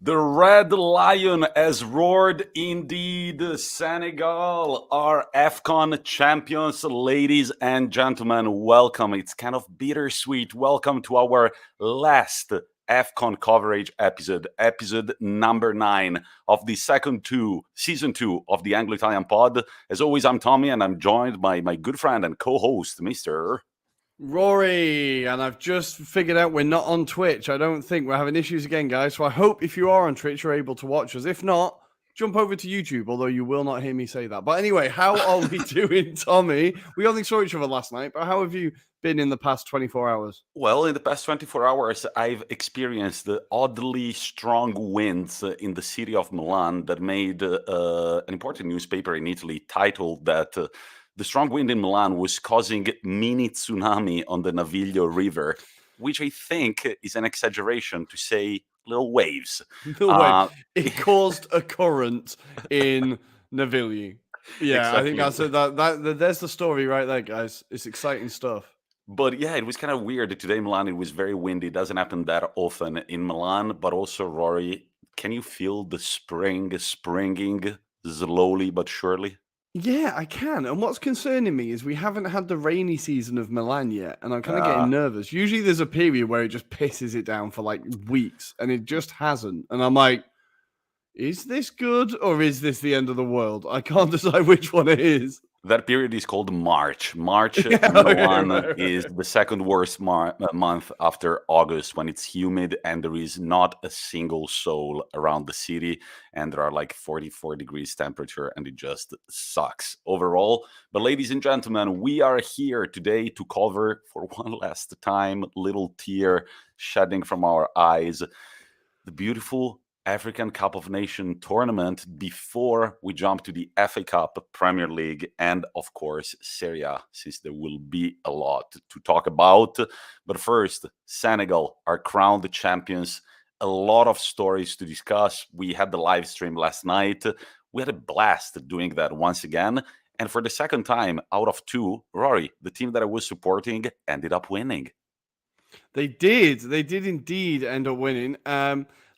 The Red Lion has roared indeed. Senegal are AFCON champions, ladies and gentlemen. Welcome. It's kind of bittersweet. Welcome to our last AFCON coverage episode number 9 of the season 2 of the Anglo-Italian pod. As always, I'm Tommy, and I'm joined by my good friend and co-host, Mr. Rory, and I've just figured out we're not on Twitch. I don't think we're having issues again, guys. So I hope if you are on Twitch, you're able to watch us. If not, jump over to YouTube, although you will not hear me say that. But anyway, how are we doing, Tommy? We only saw each other last night, but how have you been in the past 24 hours? Well, in the past 24 hours, I've experienced the oddly strong winds in the city of Milan that made an important newspaper in Italy titled that the strong wind in Milan was causing mini tsunami on the Naviglio River, which I think is an exaggeration to say little waves. No way. It caused a current in Naviglio. Yeah, I think Exactly. there's the story right there, guys. It's exciting stuff. But yeah, it was kind of weird. Today in Milan, it was very windy. It doesn't happen that often in Milan. But also, Rory, can you feel the springing slowly but surely? Yeah, I can. And what's concerning me is we haven't had the rainy season of Milan yet, and I'm kind of Uh, getting nervous. Usually there's a period where it just pisses it down for like weeks, and it just hasn't. And I'm like, is this good or is this the end of the world? I can't decide which one it is. that period is called March. March in Yeah, okay, Milan right, is right. the second worst month after August when it's humid and there is not a single soul around the city and there are like 44 degrees temperature and it just sucks overall. But ladies and gentlemen, we are here today to cover for one last time, little tear shedding from our eyes, the beautiful African Cup of Nations tournament before we jump to the FA Cup, Premier League, and of course, Serie, since there will be a lot to talk about. But first, Senegal are crowned champions. A lot of stories to discuss. We had the live stream last night. We had a blast doing that once again. And for the second time out of two, Rory, the team that I was supporting, ended up winning. They did. They did indeed end up winning.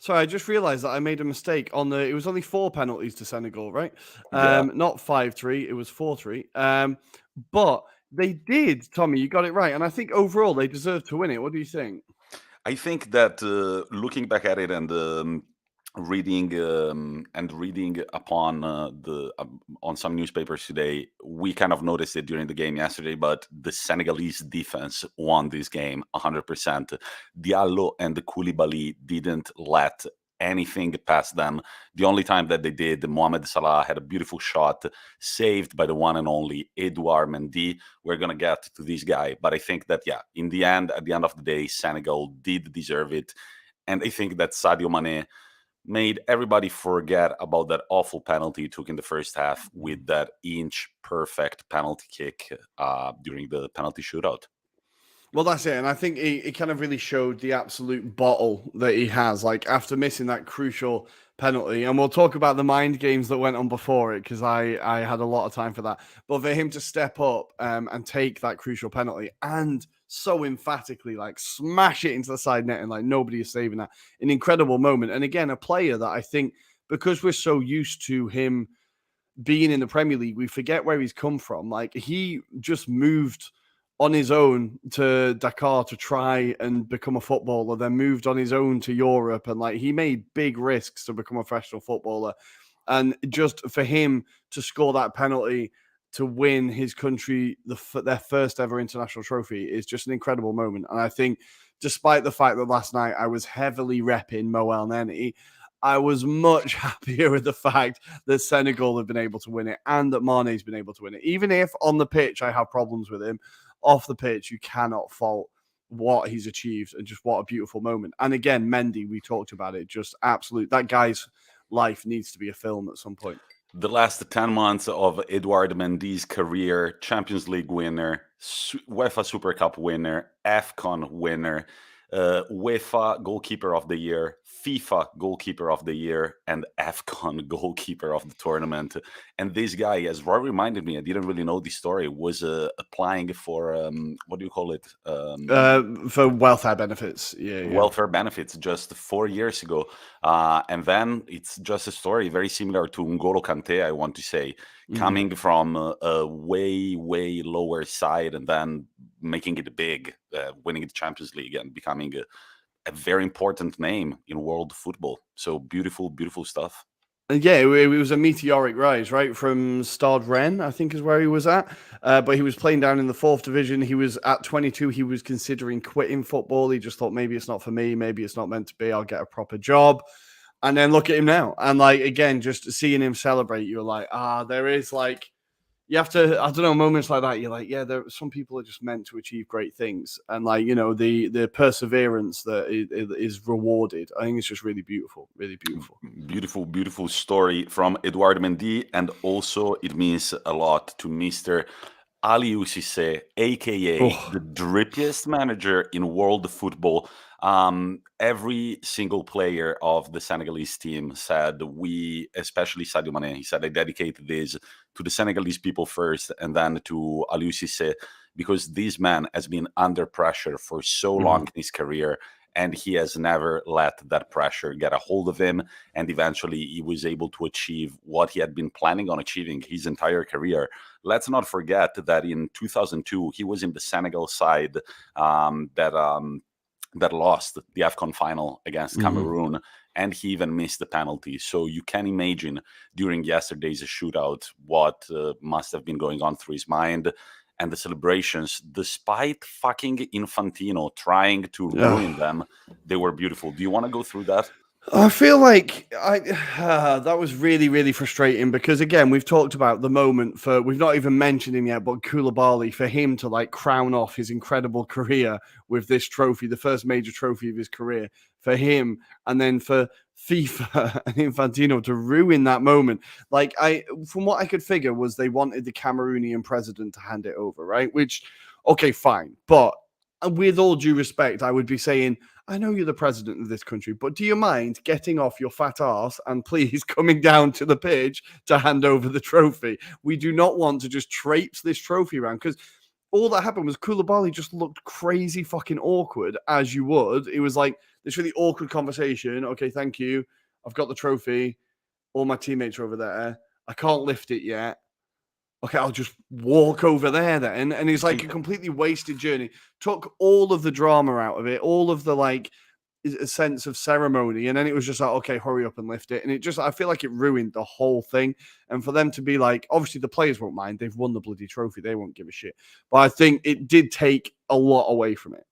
Sorry, I just realized that I made a mistake on the. It was only 4 penalties to Senegal, right? Yeah. Not 5-3. It was 4-3. But they did, Tommy. You got it right, and I think overall they deserve to win it. What do you think? I think that looking back at it and reading upon the on some newspapers today, we kind of noticed it during the game yesterday. But the Senegalese defense won this game 100%. Diallo and the Koulibaly didn't let anything past them. The only time that they did, Mohamed Salah had a beautiful shot saved by the one and only Edouard Mendy. We're going to get to this guy. But I think that, yeah, in the end, at the end of the day, Senegal did deserve it. And I think that Sadio Mane made everybody forget about that awful penalty he took in the first half with that inch perfect penalty kick during the penalty shootout. Well, that's it. And I think it kind of really showed the absolute bottle that he has, like after missing that crucial penalty. And we'll talk about the mind games that went on before it because I had a lot of time for that. But for him to step up and take that crucial penalty and so emphatically like smash it into the side net and like nobody is saving that, an incredible moment. And again, a player that I think because we're so used to him being in the Premier League, we forget where he's come from. Like he just moved on his own to Dakar to try and become a footballer, then moved on his own to Europe. And like he made big risks to become a professional footballer. And just for him to score that penalty to win his country their first ever international trophy is just an incredible moment. And I think, despite the fact that last night I was heavily repping Mo Elneny, I was much happier with the fact that Senegal have been able to win it and that Mane's been able to win it. Even if on the pitch I have problems with him, off the pitch you cannot fault what he's achieved and just what a beautiful moment. And again, Mendy, we talked about it, just absolute. That guy's life needs to be a film at some point. The last 10 months of Edouard Mendy's career: Champions League winner, UEFA Super Cup winner, AFCON winner, UEFA Goalkeeper of the Year, FIFA Goalkeeper of the Year, and AFCON Goalkeeper of the tournament. And this guy, as Roy reminded me, I didn't really know the story, was applying for, what do you call it? For welfare benefits. Yeah, yeah. Welfare benefits just 4 years ago. And then it's just a story very similar to N'Golo Kante, I want to say, coming from a way, way lower side and then making it big, winning the Champions League and becoming a very important name in world football. So beautiful, beautiful stuff. And yeah, it was a meteoric rise, right? From Stade Rennes, I think is where he was at. But he was playing down in the 4th division. He was at 22. He was considering quitting football. He just thought, maybe it's not for me. Maybe it's not meant to be. I'll get a proper job. And then look at him now. And like, again, just seeing him celebrate, you're like, there is like, you have to, I don't know, moments like that, you're like, yeah, some people are just meant to achieve great things. And like, the perseverance that is rewarded. I think it's just really beautiful, really beautiful. Beautiful, beautiful story from Edouard Mendy. And also it means a lot to Mr. Aliou Cissé, aka the drippiest manager in world football. Every single player of the Senegalese team said, especially Sadio Mane, he said, I dedicate this to the Senegalese people first and then to Aliou Cissé, because this man has been under pressure for so long in his career, and he has never let that pressure get a hold of him. And eventually he was able to achieve what he had been planning on achieving his entire career. Let's not forget that in 2002, he was in the Senegal side that lost the AFCON final against Cameroon, and he even missed the penalty. So you can imagine during yesterday's shootout what must have been going on through his mind. And the celebrations, despite fucking Infantino trying to ruin them, they were beautiful. Do you want to go through that? I feel like that was really, really frustrating because, again, we've talked about the moment we've not even mentioned him yet, but Koulibaly, for him to like crown off his incredible career with this trophy, the first major trophy of his career for him, and then for FIFA and Infantino to ruin that moment. Like, from what I could figure was they wanted the Cameroonian president to hand it over, right? Which, okay, fine. But with all due respect, I would be saying, I know you're the president of this country, but do you mind getting off your fat ass and please coming down to the pitch to hand over the trophy? We do not want to just traipse this trophy around, because all that happened was Koulibaly just looked crazy fucking awkward, as you would. It was like this really awkward conversation. Okay, thank you. I've got the trophy. All my teammates are over there. I can't lift it yet. Okay, I'll just walk over there then. And it's like a completely wasted journey. Took all of the drama out of it, all of the like a sense of ceremony. And then it was just like, okay, hurry up and lift it. And it just, I feel like it ruined the whole thing. And for them to be like, obviously the players won't mind. They've won the bloody trophy. They won't give a shit. But I think it did take a lot away from it.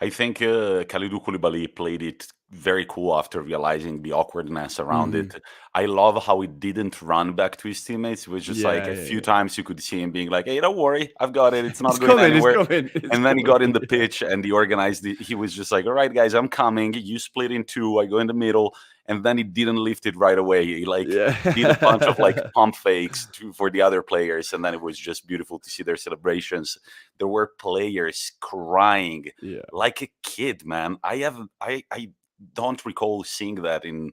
I think Kalidou Koulibaly played it very cool after realizing the awkwardness around it. I love how he didn't run back to his teammates. It was just like a few times you could see him being like, hey, don't worry, I've got it. It's not going anywhere. And then he got in the pitch and he organized it. He was just like, all right, guys, I'm coming. You split in two. I go in the middle. And then he didn't lift it right away. He did a bunch of like pump fakes for the other players. And then it was just beautiful to see their celebrations. There were players crying like a kid, man. I don't recall seeing that in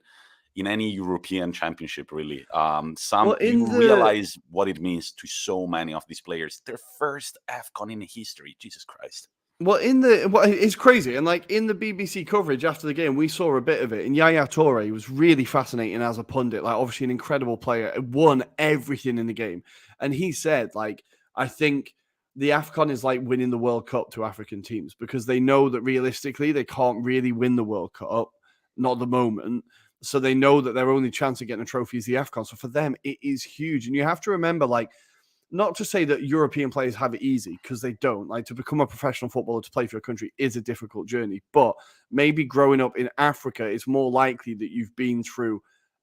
any European championship, really. Realize what it means to so many of these players. Their first AFCON in history. Jesus Christ. Well, it's crazy. And like in the BBC coverage after the game, we saw a bit of it. And Yaya Toure was really fascinating as a pundit. Like, obviously an incredible player, won everything in the game. And he said, like, I think the AFCON is like winning the World Cup to African teams, because they know that realistically they can't really win the World Cup, not at the moment. So they know that their only chance of getting a trophy is the AFCON. So for them, it is huge. And you have to remember, like, not to say that European players have it easy, because they don't. Like, to become a professional footballer, to play for your country is a difficult journey. But maybe growing up in Africa, it's more likely that you've been through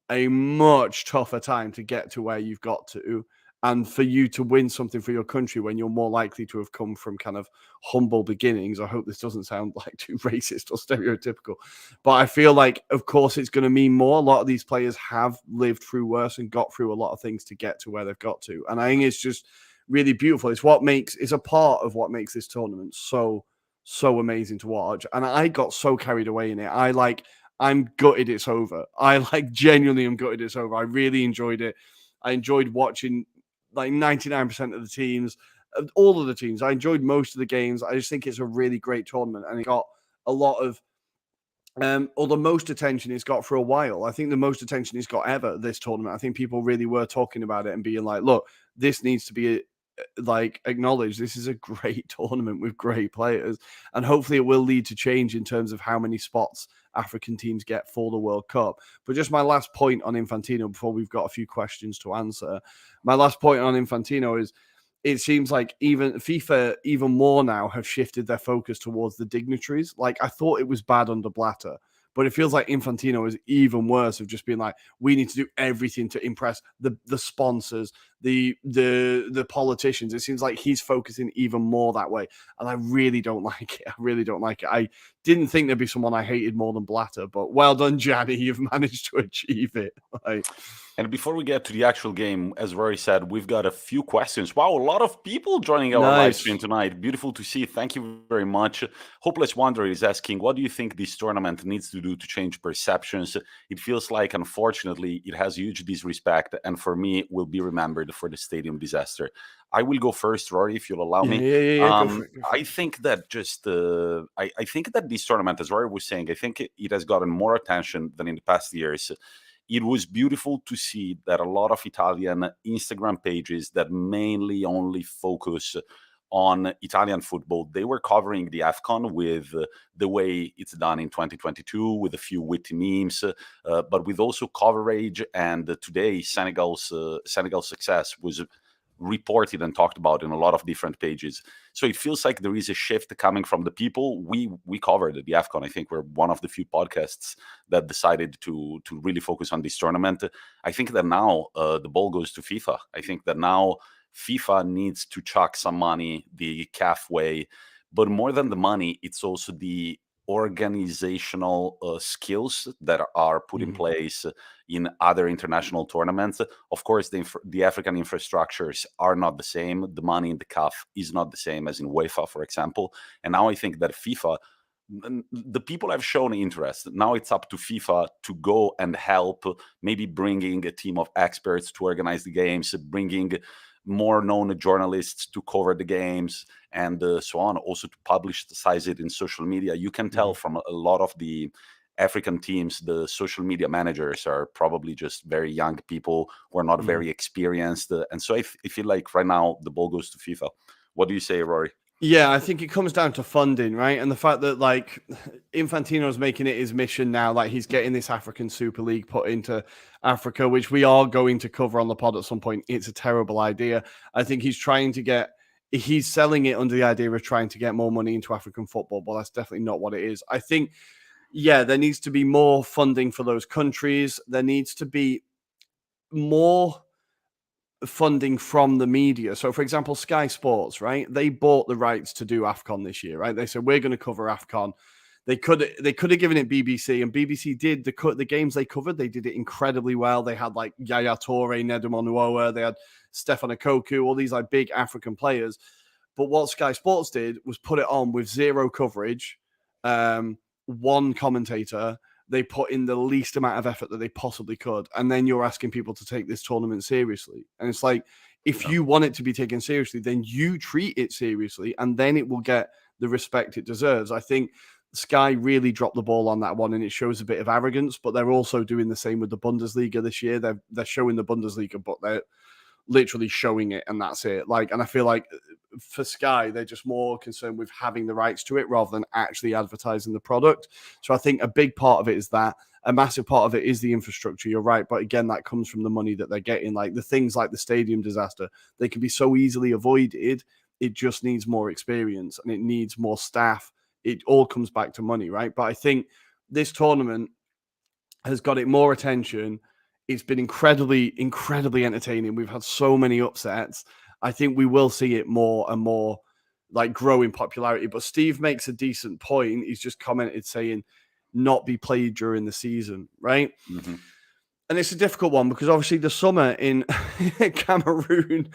a much tougher time to get to where you've got to. And for you to win something for your country when you're more likely to have come from kind of humble beginnings. I hope this doesn't sound like too racist or stereotypical, but I feel like, of course, it's going to mean more. A lot of these players have lived through worse and got through a lot of things to get to where they've got to. And I think it's just really beautiful. It's a part of what makes this tournament so so amazing to watch. And I got so carried away in it. I'm gutted it's over. Genuinely am gutted it's over. I really enjoyed it. I enjoyed watching like 99% of the teams, all of the teams. I enjoyed most of the games. I just think it's a really great tournament, and it got a lot of or the most attention it's got for a while. I think the most attention it's got ever this tournament. I think people really were talking about it and being like, look, this needs to be acknowledged. This is a great tournament with great players, and hopefully it will lead to change in terms of how many spots African teams get for the World Cup. But just my last point on Infantino before we've got a few questions to answer. My last point on Infantino is it seems like even FIFA even more now have shifted their focus towards the dignitaries. Like I thought it was bad under Blatter, but it feels like Infantino is even worse of just being like, we need to do everything to impress the sponsors, the politicians. It seems like he's focusing even more that way. And I really don't like it. I really don't like it. I didn't think there'd be someone I hated more than Blatter, but well done, Gianni. You've managed to achieve it. And before we get to the actual game, as Rory said, we've got a few questions. Wow, a lot of people joining our live stream tonight. Beautiful to see. Thank you very much. Hopeless Wanderer is asking, what do you think this tournament needs to do to change perceptions? It feels like, unfortunately, it has huge disrespect, and for me, will be remembered for the stadium disaster. I will go first, Rory, if you'll allow me. Go for it. I think that I think that this tournament, as Rory was saying, I think it has gotten more attention than in the past years. It was beautiful to see that a lot of Italian Instagram pages that mainly only focus on Italian football, they were covering the AFCON with the way it's done in 2022, with a few witty memes, but with also coverage. And today, Senegal's success was reported and talked about in a lot of different pages. So it feels like there is a shift coming from the people. We covered the AFCON. I think we're one of the few podcasts that decided to really focus on this tournament. I think that now the ball goes to FIFA. I think that now FIFA needs to chuck some money the CAF way. But more than the money, it's also the organizational skills that are put in place in other international tournaments. Of course, the African infrastructures are not the same. The money in the CAF is not the same as in UEFA, for example. And now I think that FIFA, the people have shown interest. Now it's up to FIFA to go and help, maybe bringing a team of experts to organize the games, bringing more known journalists to cover the games, and so on, also to publicize it in social media. You can tell from a lot of the African teams, the social media managers are probably just very young people who are not very experienced. And so I feel like right now the ball goes to FIFA. What do you say, Rory? Yeah, I think it comes down to funding, right? And the fact that like Infantino's making it his mission now, like he's getting this African Super League put into Africa, which we are going to cover on the pod at some point. It's a terrible idea. I think he's selling it under the idea of trying to get more money into African football, but that's definitely not what it is. I think, yeah, there needs to be more funding for those countries. There needs to be more funding from the media. So, for example, Sky Sports, right? They bought the rights to do AFCON this year, right? They said, we're going to cover AFCON. They could have given it BBC, and BBC did the games they covered. They did it incredibly well. They had like Yaya Toure, Nedumonuoa, they had Stefan Okoku, all these like big African players. But what Sky Sports did was put it on with zero coverage, one commentator. They put in the least amount of effort that they possibly could. And then you're asking people to take this tournament seriously. And it's like, if you want it to be taken seriously, then you treat it seriously, and then it will get the respect it deserves. I think Sky really dropped the ball on that one, and it shows a bit of arrogance, but they're also doing the same with the Bundesliga this year. They're showing the Bundesliga, but they're literally showing it, and that's it. Like, and I feel like for Sky, they're just more concerned with having the rights to it rather than actually advertising the product. So I think a big part of it is that. A massive part of it is the infrastructure. You're right. But again, that comes from the money that they're getting. Like the things like the stadium disaster, they can be so easily avoided. It just needs more experience and it needs more staff. It all comes back to money, right? But I think this tournament has got it more attention. It's been incredibly, incredibly entertaining. We've had so many upsets. I think we will see it more and more like grow in popularity. But Steve makes a decent point. He's just commented saying not be played during the season, right? And it's a difficult one because obviously the summer in Cameroon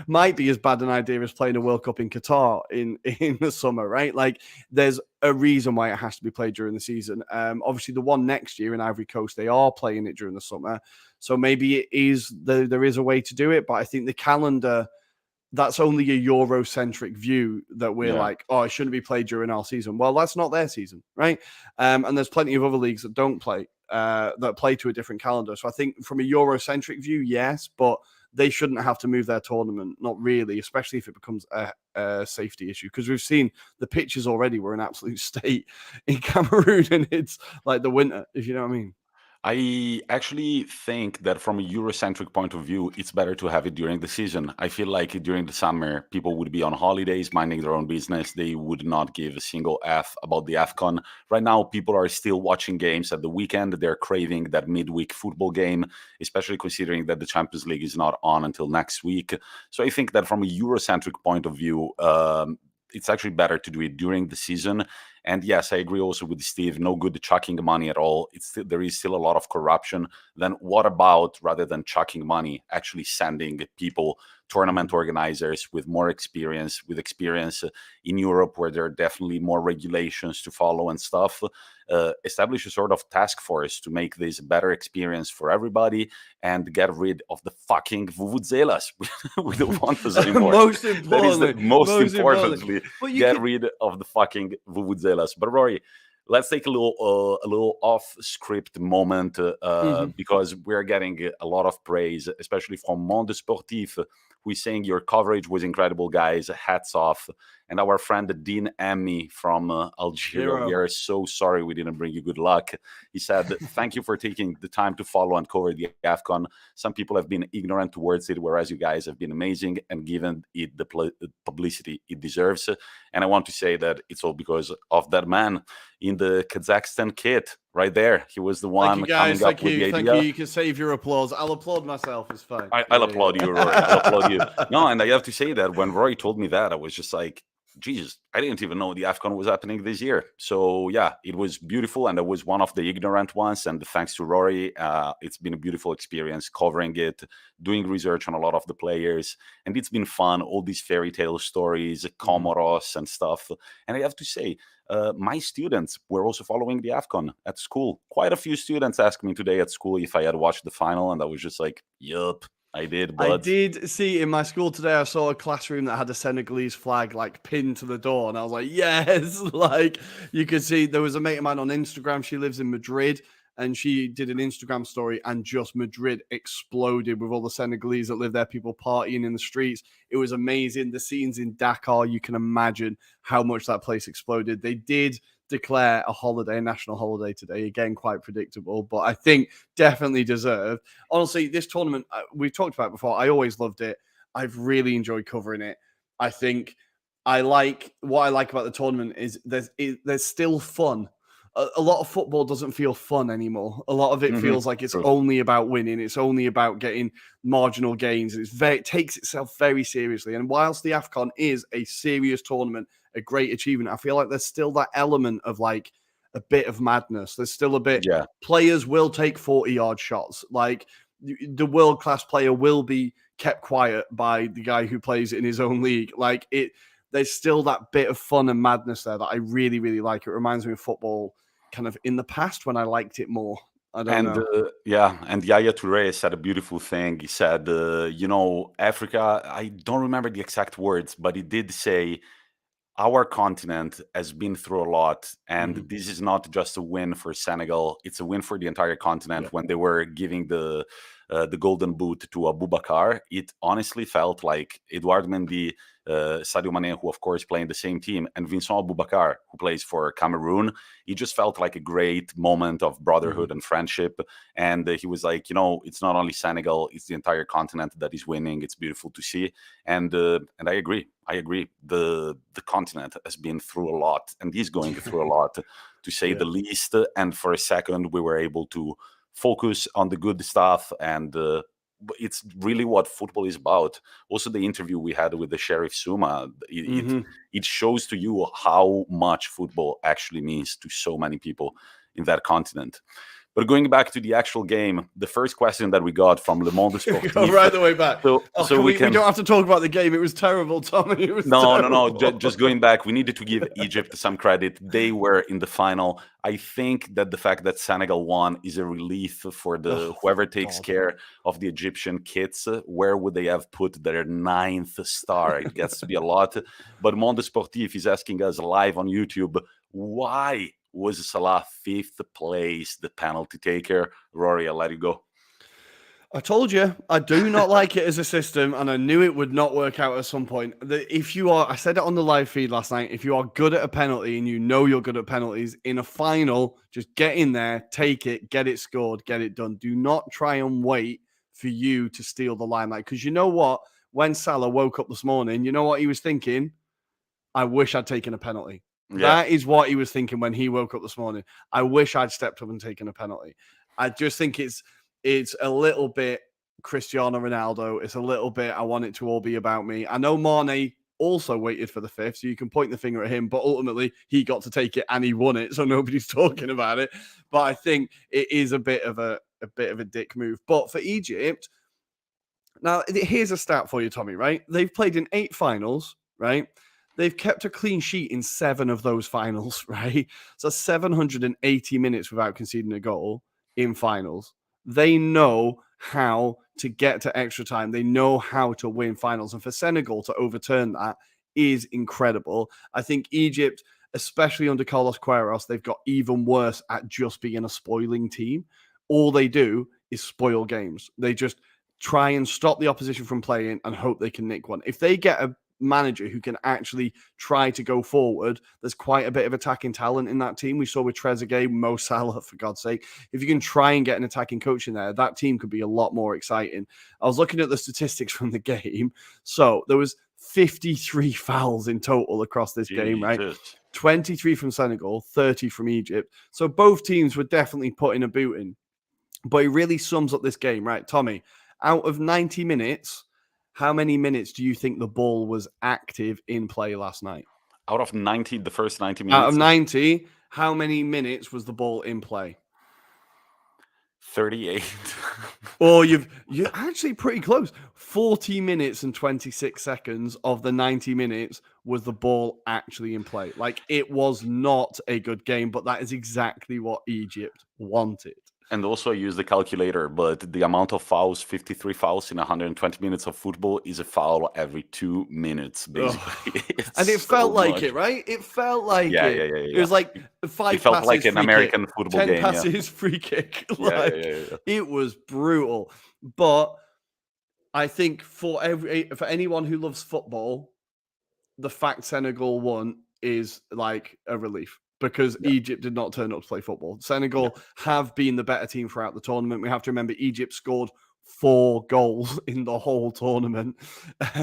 might be as bad an idea as playing a World Cup in Qatar in the summer, right? Like there's a reason why it has to be played during the season. Obviously the one next year in Ivory Coast, they are playing it during the summer. So maybe it is there is a way to do it, but I think the calendar, that's only a Eurocentric view that we're like, oh, it shouldn't be played during our season. Well, that's not their season, right? And there's plenty of other leagues that don't play, that play to a different calendar. So I think from a Eurocentric view, yes, but they shouldn't have to move their tournament, not really, especially if it becomes a safety issue. Because we've seen the pitches already were an absolute state in Cameroon, and it's like the winter, if you know what I mean. I actually think that from a Eurocentric point of view, it's better to have it during the season. I feel like during the summer, people would be on holidays, minding their own business. They would not give a single F about the AFCON. Right now, people are still watching games at the weekend. They're craving that midweek football game, especially considering that the Champions League is not on until next week. So I think that from a Eurocentric point of view, it's actually better to do it during the season. And yes, I agree also with Steve. No good chucking money at all. There is still a lot of corruption. Then what about, rather than chucking money, actually sending people, tournament organizers with more experience, with experience in Europe, where there are definitely more regulations to follow and stuff. Establish a sort of task force to make this a better experience for everybody and get rid of the fucking vuvuzelas. We don't want this anymore. Most importantly, most importantly, get rid of the fucking vuvuzelas. But Rory, let's take a little off-script moment because we're getting a lot of praise, especially from Monde Sportif, who is saying your coverage was incredible, guys. Hats off. And our friend Dean Emmy from Algeria, we are so sorry we didn't bring you good luck. He said, thank you for taking the time to follow and cover the AFCON. Some people have been ignorant towards it, whereas you guys have been amazing and given it the publicity it deserves. And I want to say that it's all because of that man in the Kazakhstan kit right there. He was the one coming up with the idea. Thank you. You can save your applause. I'll applaud myself. It's fine. I'll applaud you, Rory. I'll applaud you. No, and I have to say that when Rory told me that, I was just like, Jesus, I didn't even know the AFCON was happening this year. So yeah, it was beautiful, and I was one of the ignorant ones. And thanks to Rory, it's been a beautiful experience covering it, doing research on a lot of the players, and it's been fun. All these fairy tale stories, Comoros and stuff. And I have to say, my students were also following the AFCON at school. Quite a few students asked me today at school if I had watched the final, and I was just like, yup. I did, but I did see in my school today, I saw a classroom that had a Senegalese flag like pinned to the door, and I was like, yes, like you could see there was a mate of mine on Instagram. She lives in Madrid, and she did an Instagram story, and just Madrid exploded with all the Senegalese that live there, people partying in the streets. It was amazing. The scenes in Dakar, you can imagine how much that place exploded. They did declare a national holiday today. Again, quite predictable, but I think definitely deserved. Honestly, this tournament, we've talked about it before. I always loved it. I've really enjoyed covering it. I think what I like about the tournament is there's still fun. A lot of football doesn't feel fun anymore. A lot of it feels like it's only about winning. It's only about getting marginal gains. It takes itself very seriously. And whilst the AFCON is a serious tournament, a great achievement, I feel like there's still that element of like a bit of madness. There's still a bit, players will take 40-yard shots. Like the world-class player will be kept quiet by the guy who plays in his own league. Like there's still that bit of fun and madness there that I really, really like. It reminds me of football kind of in the past when I liked it more. And Yaya Toure said a beautiful thing. He said, Africa, I don't remember the exact words, but he did say, our continent has been through a lot, and this is not just a win for Senegal. It's a win for the entire continent. When they were giving the golden boot to Abubakar, it honestly felt like Edouard Mendy, Sadio Mane, who of course play in the same team, and Vincent Abubakar, who plays for Cameroon. It just felt like a great moment of brotherhood and friendship. And he was like, it's not only Senegal, it's the entire continent that is winning. It's beautiful to see. And I agree. The continent has been through a lot and is going through a lot, to say the least. And for a second, we were able to focus on the good stuff, and it's really what football is about. Also, the interview we had with the Sheriff Suma, it shows to you how much football actually means to so many people in that continent. But going back to the actual game, the first question that we got from Le Monde Sportif. Go right the way back. So we don't have to talk about the game. It was terrible, Tommy. It was terrible. No. Just going back, we needed to give Egypt some credit. They were in the final. I think that the fact that Senegal won is a relief for whoever takes care of the Egyptian kids. Where would they have put their 9th star? It gets to be a lot. But Monde Sportif is asking us live on YouTube, why was Salah 5th place, the penalty taker? Rory, I'll let you go. I told you, I do not like it as a system, and I knew it would not work out at some point. If you are, I said it on the live feed last night, if you are good at a penalty and you know you're good at penalties, in a final, just get in there, take it, get it scored, get it done. Do not try and wait for you to steal the limelight. Because you know what? When Salah woke up this morning, you know what he was thinking? I wish I'd taken a penalty. Yeah. That is what he was thinking when he woke up this morning. I wish I'd stepped up and taken a penalty. I just think it's a little bit Cristiano Ronaldo. It's a little bit, I want it to all be about me. I know Mane also waited for the 5th, so you can point the finger at him, but ultimately he got to take it and he won it, so nobody's talking about it. But I think it is a bit of a dick move. But for Egypt, now here's a stat for you, Tommy, right? They've played in 8 finals, right? They've kept a clean sheet in 7 of those finals, right? So 780 minutes without conceding a goal in finals. They know how to get to extra time. They know how to win finals. And for Senegal to overturn that is incredible. I think Egypt, especially under Carlos Queiroz, they've got even worse at just being a spoiling team. All they do is spoil games. They just try and stop the opposition from playing and hope they can nick one. If they get a manager who can actually try to go forward, there's quite a bit of attacking talent in that team. We saw with Trezeguet, Mo Salah, for God's sake. If you can try and get an attacking coach in there, that team could be a lot more exciting. I was looking at the statistics from the game. So there was 53 fouls in total across this game, right? 23 from Senegal, 30 from Egypt. So both teams were definitely putting a boot in. But it really sums up this game, right? Tommy, out of 90 minutes, how many minutes do you think the ball was active in play last night? Out of 90, the first 90 minutes? Out of 90, how many minutes was the ball in play? 38. Or you're actually pretty close. 40 minutes and 26 seconds of the 90 minutes was the ball actually in play. Like, it was not a good game, but that is exactly what Egypt wanted. And also use the calculator, but the amount of fouls, 53 fouls in 120 minutes of football, is a foul every 2 minutes, basically. And it felt like it, right? It felt like it. Yeah. It was like 5 it felt passes, like an American kick, football 10 game. passes, free kick. Yeah. It was brutal. But I think for anyone who loves football, the fact Senegal won is like a relief. Because Egypt did not turn up to play football. Senegal have been the better team throughout the tournament. We have to remember Egypt scored 4 goals in the whole tournament.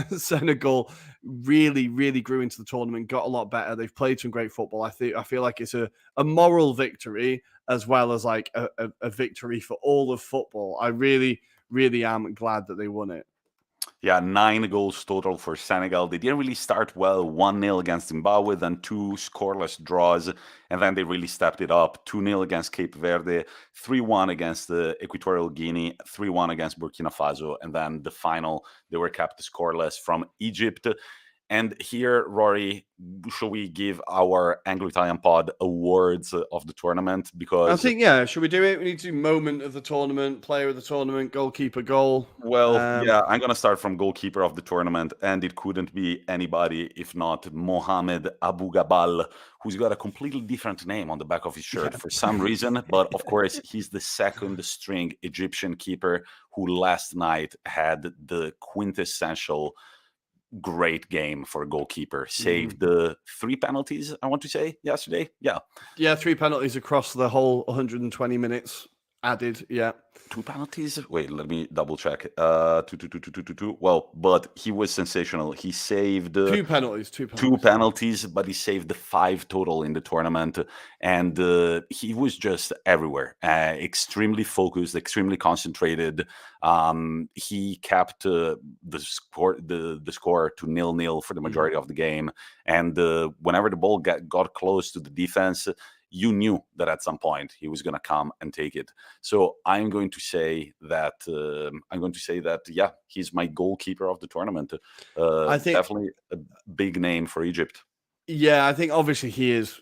Senegal really, really grew into the tournament, got a lot better. They've played some great football. I feel like it's a moral victory as well as like a victory for all of football. I really, really am glad that they won it. Yeah, 9 goals total for Senegal. They didn't really start well. 1-0 against Zimbabwe, then 2 scoreless draws, and then they really stepped it up. 2-0 against Cape Verde, 3-1 against Equatorial Guinea, 3-1 against Burkina Faso, and then the final, they were kept scoreless from Egypt. And here, Rory, should we give our Anglo-Italian pod awards of the tournament? Because I think, yeah, should we do it? We need to do moment of the tournament, player of the tournament, goalkeeper, goal. Well, I'm going to start from goalkeeper of the tournament, and it couldn't be anybody if not Mohamed Abu Gabal, who's got a completely different name on the back of his shirt for some reason. But of course, he's the second string Egyptian keeper who last night had the quintessential great game for a goalkeeper. Saved 3 penalties, I want to say, yesterday. Yeah, 3 penalties across the whole 120 minutes added. 2 penalties. Wait, let me double check. Two. Well, but he was sensational. He saved 2 penalties. 2 penalties, but he saved 5 total in the tournament, and he was just everywhere. Extremely focused, extremely concentrated. He kept the score to 0-0 for the majority of the game, and whenever the ball got close to the defense, you knew that at some point he was going to come and take it. So I'm going to say that yeah, he's my goalkeeper of the tournament. I think Definitely a big name for Egypt. Yeah, I think obviously he is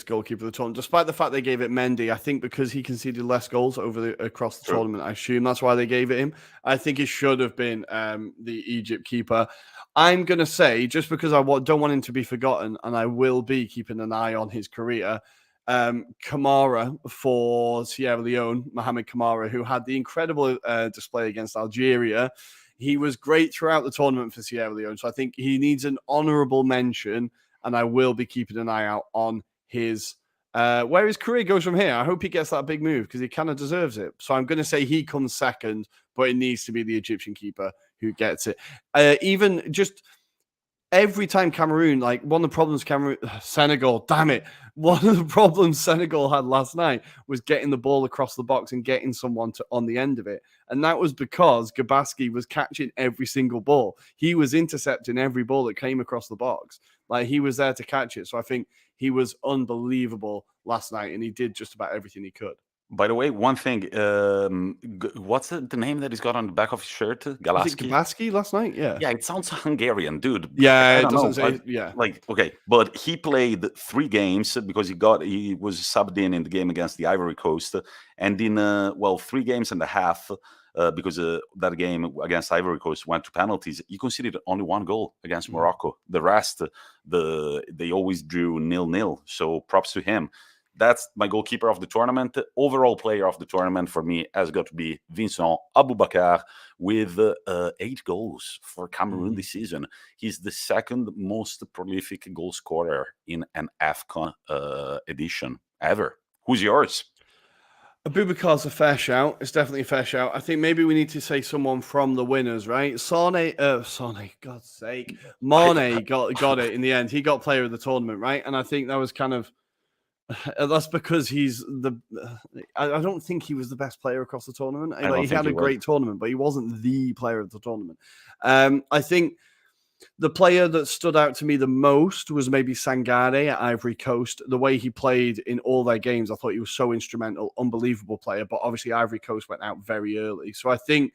goalkeeper of the tournament, despite the fact they gave it Mendy. I think because he conceded less goals across the True. tournament, I assume that's why they gave it him. I think it should have been the Egypt keeper. I'm gonna say, just because I don't want him to be forgotten, and I will be keeping an eye on his career. Kamara for Sierra Leone, Mohamed Kamara, who had the incredible display against Algeria. He was great throughout the tournament for Sierra Leone, so I think he needs an honourable mention. And I will be keeping an eye out on his where his career goes from here. I hope he gets that big move because he kind of deserves it. So I'm going to say he comes second, but it needs to be the Egyptian keeper who gets it. Even just every time Cameroon, like one of the problems Senegal, damn it. One of the problems Senegal had last night was getting the ball across the box and getting someone on the end of it. And that was because Gabaski was catching every single ball. He was intercepting every ball that came across the box. Like he was there to catch it. So I think he was unbelievable last night and he did just about everything he could. By the way, one thing, what's the name that he's got on the back of his shirt? Was it Galaski? Gabaski last night? Yeah. Yeah, it sounds Hungarian, dude. Yeah, I it don't know. doesn't say. Yeah. Like, okay, but he played 3 games because he was subbed in the game against the Ivory Coast, and in 3 games and a half, because that game against Ivory Coast went to penalties. He conceded only 1 goal against Morocco. The rest, they always drew 0-0. So props to him. That's my goalkeeper of the tournament. Overall player of the tournament for me has got to be Vincent Aboubakar with 8 goals for Cameroon this season. He's the second most prolific goal scorer in an AFCON edition ever. Who's yours? Abubakar's a fair shout. It's definitely a fair shout. I think maybe we need to say someone from the winners, right? Sane, God's sake. Mane got it in the end. He got player of the tournament, right? And I think that was kind of that's because he's I don't think he was the best player across the tournament. He had a great tournament, but he wasn't the player of the tournament. I think the player that stood out to me the most was maybe Sangare at Ivory Coast. The way he played in all their games, I thought he was so instrumental, unbelievable player. But obviously Ivory Coast went out very early. So I think,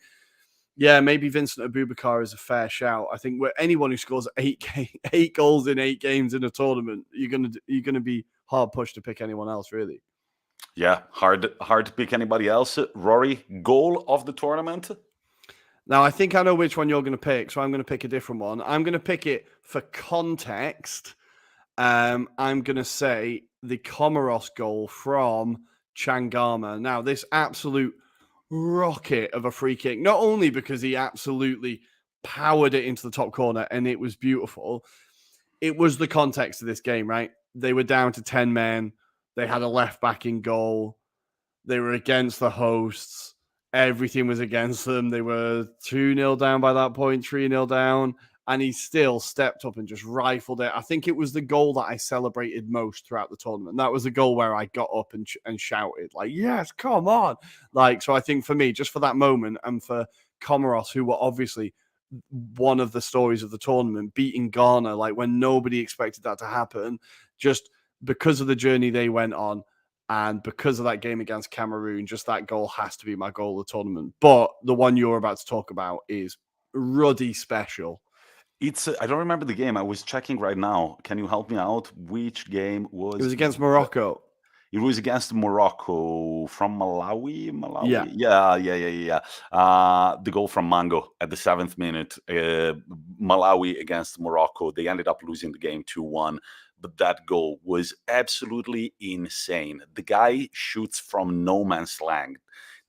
yeah, maybe Vincent Aboubakar is a fair shout. I think anyone who scores 8 goals in 8 games in a tournament, you're gonna be hard pushed to pick anyone else, really. Yeah, hard to pick anybody else. Rory, goal of the tournament? Now, I think I know which one you're going to pick, so I'm going to pick a different one. I'm going to pick it for context. I'm going to say the Comoros goal from Changama. Now, this absolute rocket of a free kick, not only because he absolutely powered it into the top corner and it was beautiful, it was the context of this game, right? They were down to 10 men. They had a left back in goal. They were against the hosts. Everything was against them. They were 2-0 down by that point, 3-0 down. And he still stepped up and just rifled it. I think it was the goal that I celebrated most throughout the tournament. That was the goal where I got up and shouted, like, yes, come on. So I think for me, just for that moment, and for Comoros, who were obviously one of the stories of the tournament, beating Ghana, like when nobody expected that to happen, just because of the journey they went on. And because of that game against Cameroon, just that goal has to be my goal of the tournament. But the one you're about to talk about is ruddy special. I don't remember the game. I was checking right now. Can you help me out? Which game was it? Was against Morocco. It was against Morocco from Malawi. Yeah. The goal from Mango at the 7th minute. Malawi against Morocco. They ended up losing the game 2-1. But that goal was absolutely insane. The guy shoots from no man's land.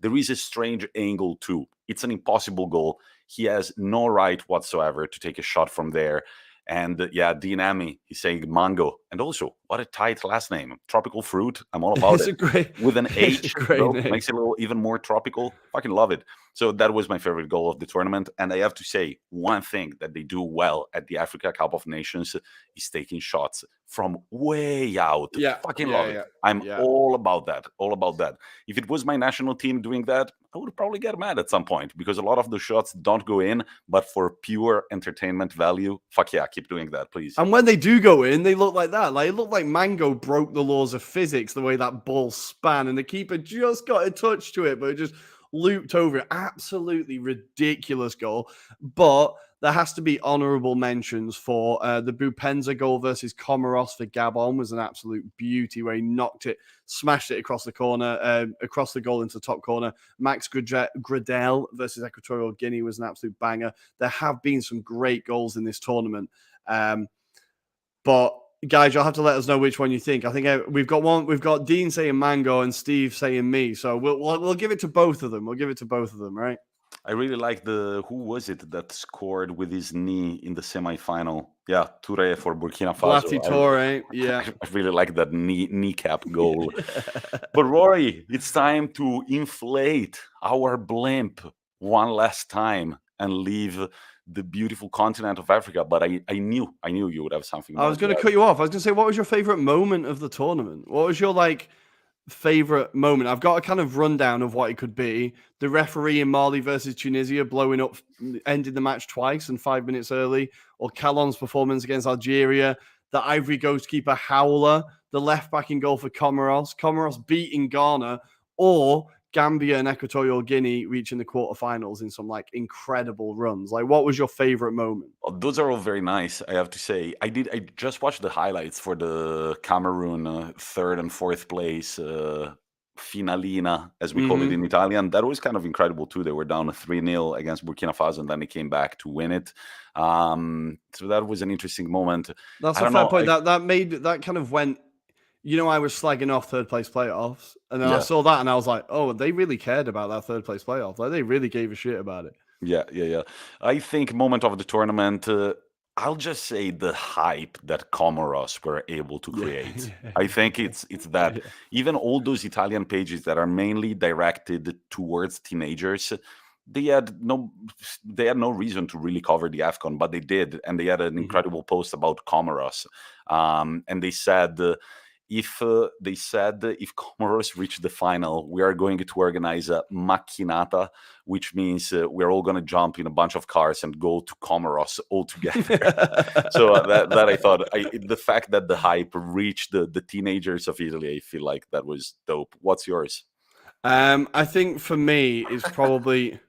There is a strange angle too. It's an impossible goal. He has no right whatsoever to take a shot from there. And Dinami, he's saying mango. And also, what a tight last name. Tropical fruit. I'm all about it. With an H, makes it a little even more tropical. Fucking love it. So that was my favorite goal of the tournament. And I have to say, one thing that they do well at the Africa Cup of Nations is taking shots from way out. Yeah, Fucking yeah, love it. yeah, I'm yeah. all about that. All about that. If it was my national team doing that, I would probably get mad at some point because a lot of the shots don't go in, but for pure entertainment value, fuck yeah, keep doing that, please. And when they do go in, they look like that. Like, it looked like Mango broke the laws of physics the way that ball span, and the keeper just got a touch to it, but it just looped over it. Absolutely ridiculous goal. But there has to be honourable mentions for the Bupenza goal versus Comoros for Gabon was an absolute beauty where he knocked it, smashed it across the corner, across the goal into the top corner. Max Gradel versus Equatorial Guinea was an absolute banger. There have been some great goals in this tournament. But guys, you'll have to let us know which one you think. I think we've got one. We've got Dean saying Mango and Steve saying me. So we'll give it to both of them. We'll give it to both of them, right? I really like who was it that scored with his knee in the semifinal? Yeah, Toure for Burkina Faso. Blati Toure, yeah. I really like that kneecap goal. But Rory, it's time to inflate our blimp one last time and leave the beautiful continent of Africa. But I knew you would have something. I was going to cut you off. I was going to say, what was your favorite moment of the tournament? What was your favorite moment? I've got a kind of rundown of what it could be. The referee in Mali versus Tunisia blowing up, ended the match twice and 5 minutes early, or Calon's performance against Algeria, the Ivory Coast keeper Howler, the left back in goal for Comoros beating Ghana, or Gambia and Equatorial Guinea reaching the quarterfinals in some incredible runs. What was your favorite moment? Oh, those are all very nice, I have to say. I just watched the highlights for the Cameroon third and fourth place finalina, as we call it in Italian. That was kind of incredible too. They were down 3-0 against Burkina Faso, and then they came back to win it. So that was an interesting moment. That's a fair point. That kind of went. I was slagging off third place playoffs, and then I saw that and I was like, oh, they really cared about that third place playoff. They really gave a shit about it. Yeah. I think moment of the tournament, I'll just say the hype that Comoros were able to create. I think it's that. Even all those Italian pages that are mainly directed towards teenagers, they had no reason to really cover the AFCON, but they did, and they had an incredible post about Comoros, and they said. If Comoros reach the final, we are going to organize a macchinata, which means we're all going to jump in a bunch of cars and go to Comoros all together. So that I thought, the fact that the hype reached the teenagers of Italy, I feel like that was dope. What's yours? I think for me, it's probably...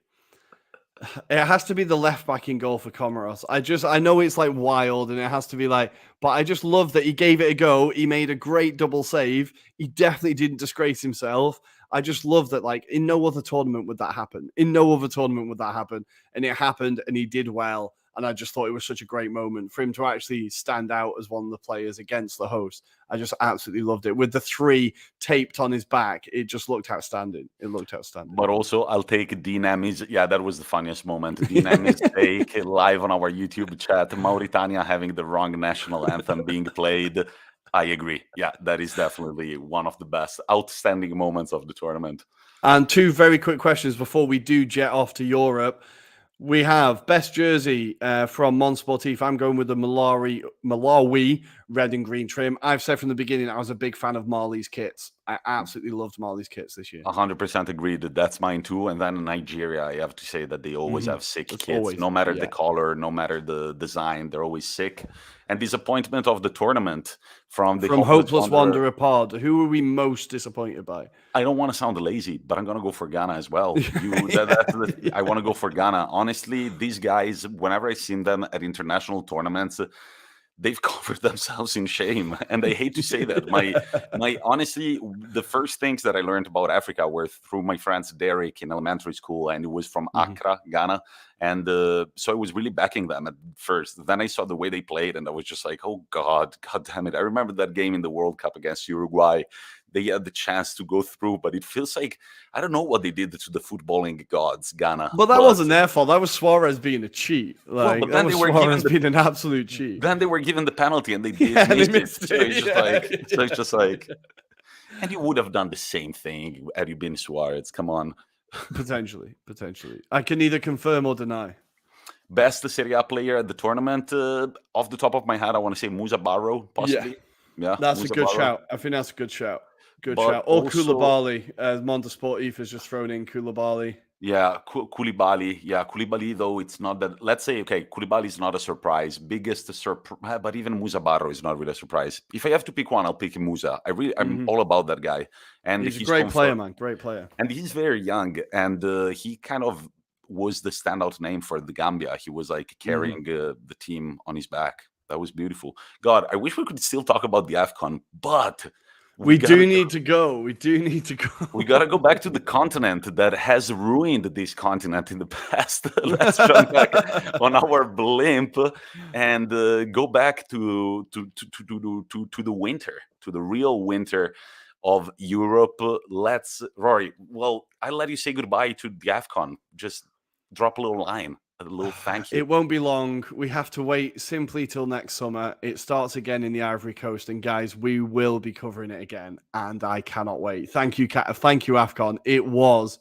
It has to be the left back in goal for Comoros. I know it's wild and it has to be but I just love that he gave it a go. He made a great double save. He definitely didn't disgrace himself. I just love that, in no other tournament would that happen. And it happened and he did well. And I just thought it was such a great moment for him to actually stand out as one of the players against the host. I just absolutely loved it. With the 3 taped on his back, it just looked outstanding. But also, I'll take Dean Emmy's. Yeah, that was the funniest moment. Dean Emmy's take live on our YouTube chat. Mauritania having the wrong national anthem being played. I agree. Yeah, that is definitely one of the best, outstanding moments of the tournament. And 2 very quick questions before we do jet off to Europe. We have best jersey from Mon Sportif. I'm going with the Malawi red and green trim. I've said from the beginning I was a big fan of Mali's kits. I absolutely loved Mali's kits this year. 100% agreed. That's mine too. And then in Nigeria, I have to say that they always have sick kits. No matter the color, no matter the design, they're always sick. And disappointment of the tournament from Hopeless Wanderer pod. Who are we most disappointed by? I don't want to sound lazy, but I'm going to go for Ghana as well. I want to go for Ghana. Honestly, these guys, whenever I've seen them at international tournaments, they've covered themselves in shame, and I hate to say that. My honestly, the first things that I learned about Africa were through my friends Derek in elementary school, and it was from Accra, Ghana, and so I was really backing them at first. Then I saw the way they played, and I was just like, oh God damn it! I remember that game in the World Cup against Uruguay. They had the chance to go through, but it feels like, I don't know what they did to the footballing gods, Ghana. But that wasn't their fault. That was Suarez being a cheat. But then they were being an absolute cheat. Then they were given the penalty and they did miss it. So it's just like, and you would have done the same thing had you been Suarez. Come on. Potentially. I can neither confirm or deny. Best Serie A player at the tournament, off the top of my head, I want to say Musa Barrow, possibly. Yeah, That's a Musa good Barra. shout. I think that's a good shout. Good But shout. Or also, Koulibaly. Mondesportif has just thrown in Koulibaly. yeah, Koulibaly. Yeah, Koulibaly, though, it's not that. Let's say, okay, Koulibaly is not a surprise. Biggest surprise, but even Musa Barro is not really a surprise. If I have to pick one, I'll pick Musa. I'm all about that guy. And He's a he's great player, confirmed. man. Great player. And he's very young. And he kind of was the standout name for the Gambia. He was like carrying the team on his back. That was beautiful. God, I wish we could still talk about the AFCON, but We do need to go. We do need to go. we gotta go back to the continent that has ruined this continent in the past. Let's jump back on our blimp and go back to the winter, to the real winter of Europe. Let's, Rory. Well, I'll let you say goodbye to the AFCON. Just drop a little line, a little thank you. It won't be long. We have to wait simply till next summer. It starts again in the Ivory Coast, and guys, we will be covering it again, and I cannot wait. Thank you, thank you, AFCON. It was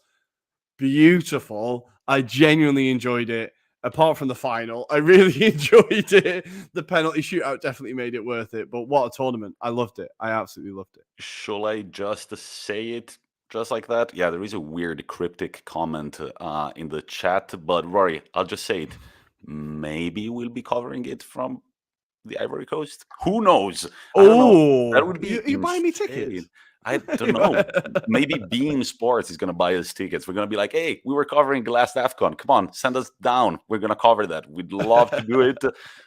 beautiful. I genuinely enjoyed it. Apart from the final, I really enjoyed it. The penalty shootout definitely made it worth it. But what a tournament. I loved it. I absolutely loved it. Shall I just say it just like that? Yeah, there is a weird cryptic comment in the chat, but Rory, I'll just say it. Maybe we'll be covering it from the Ivory Coast. Who knows? I don't know. That would be you buying me insane. tickets? I don't know. Maybe Beam Sports is going to buy us tickets. We're going to be like, hey, we were covering the last AFCON. Come on, send us down. We're going to cover that. We'd love to do it.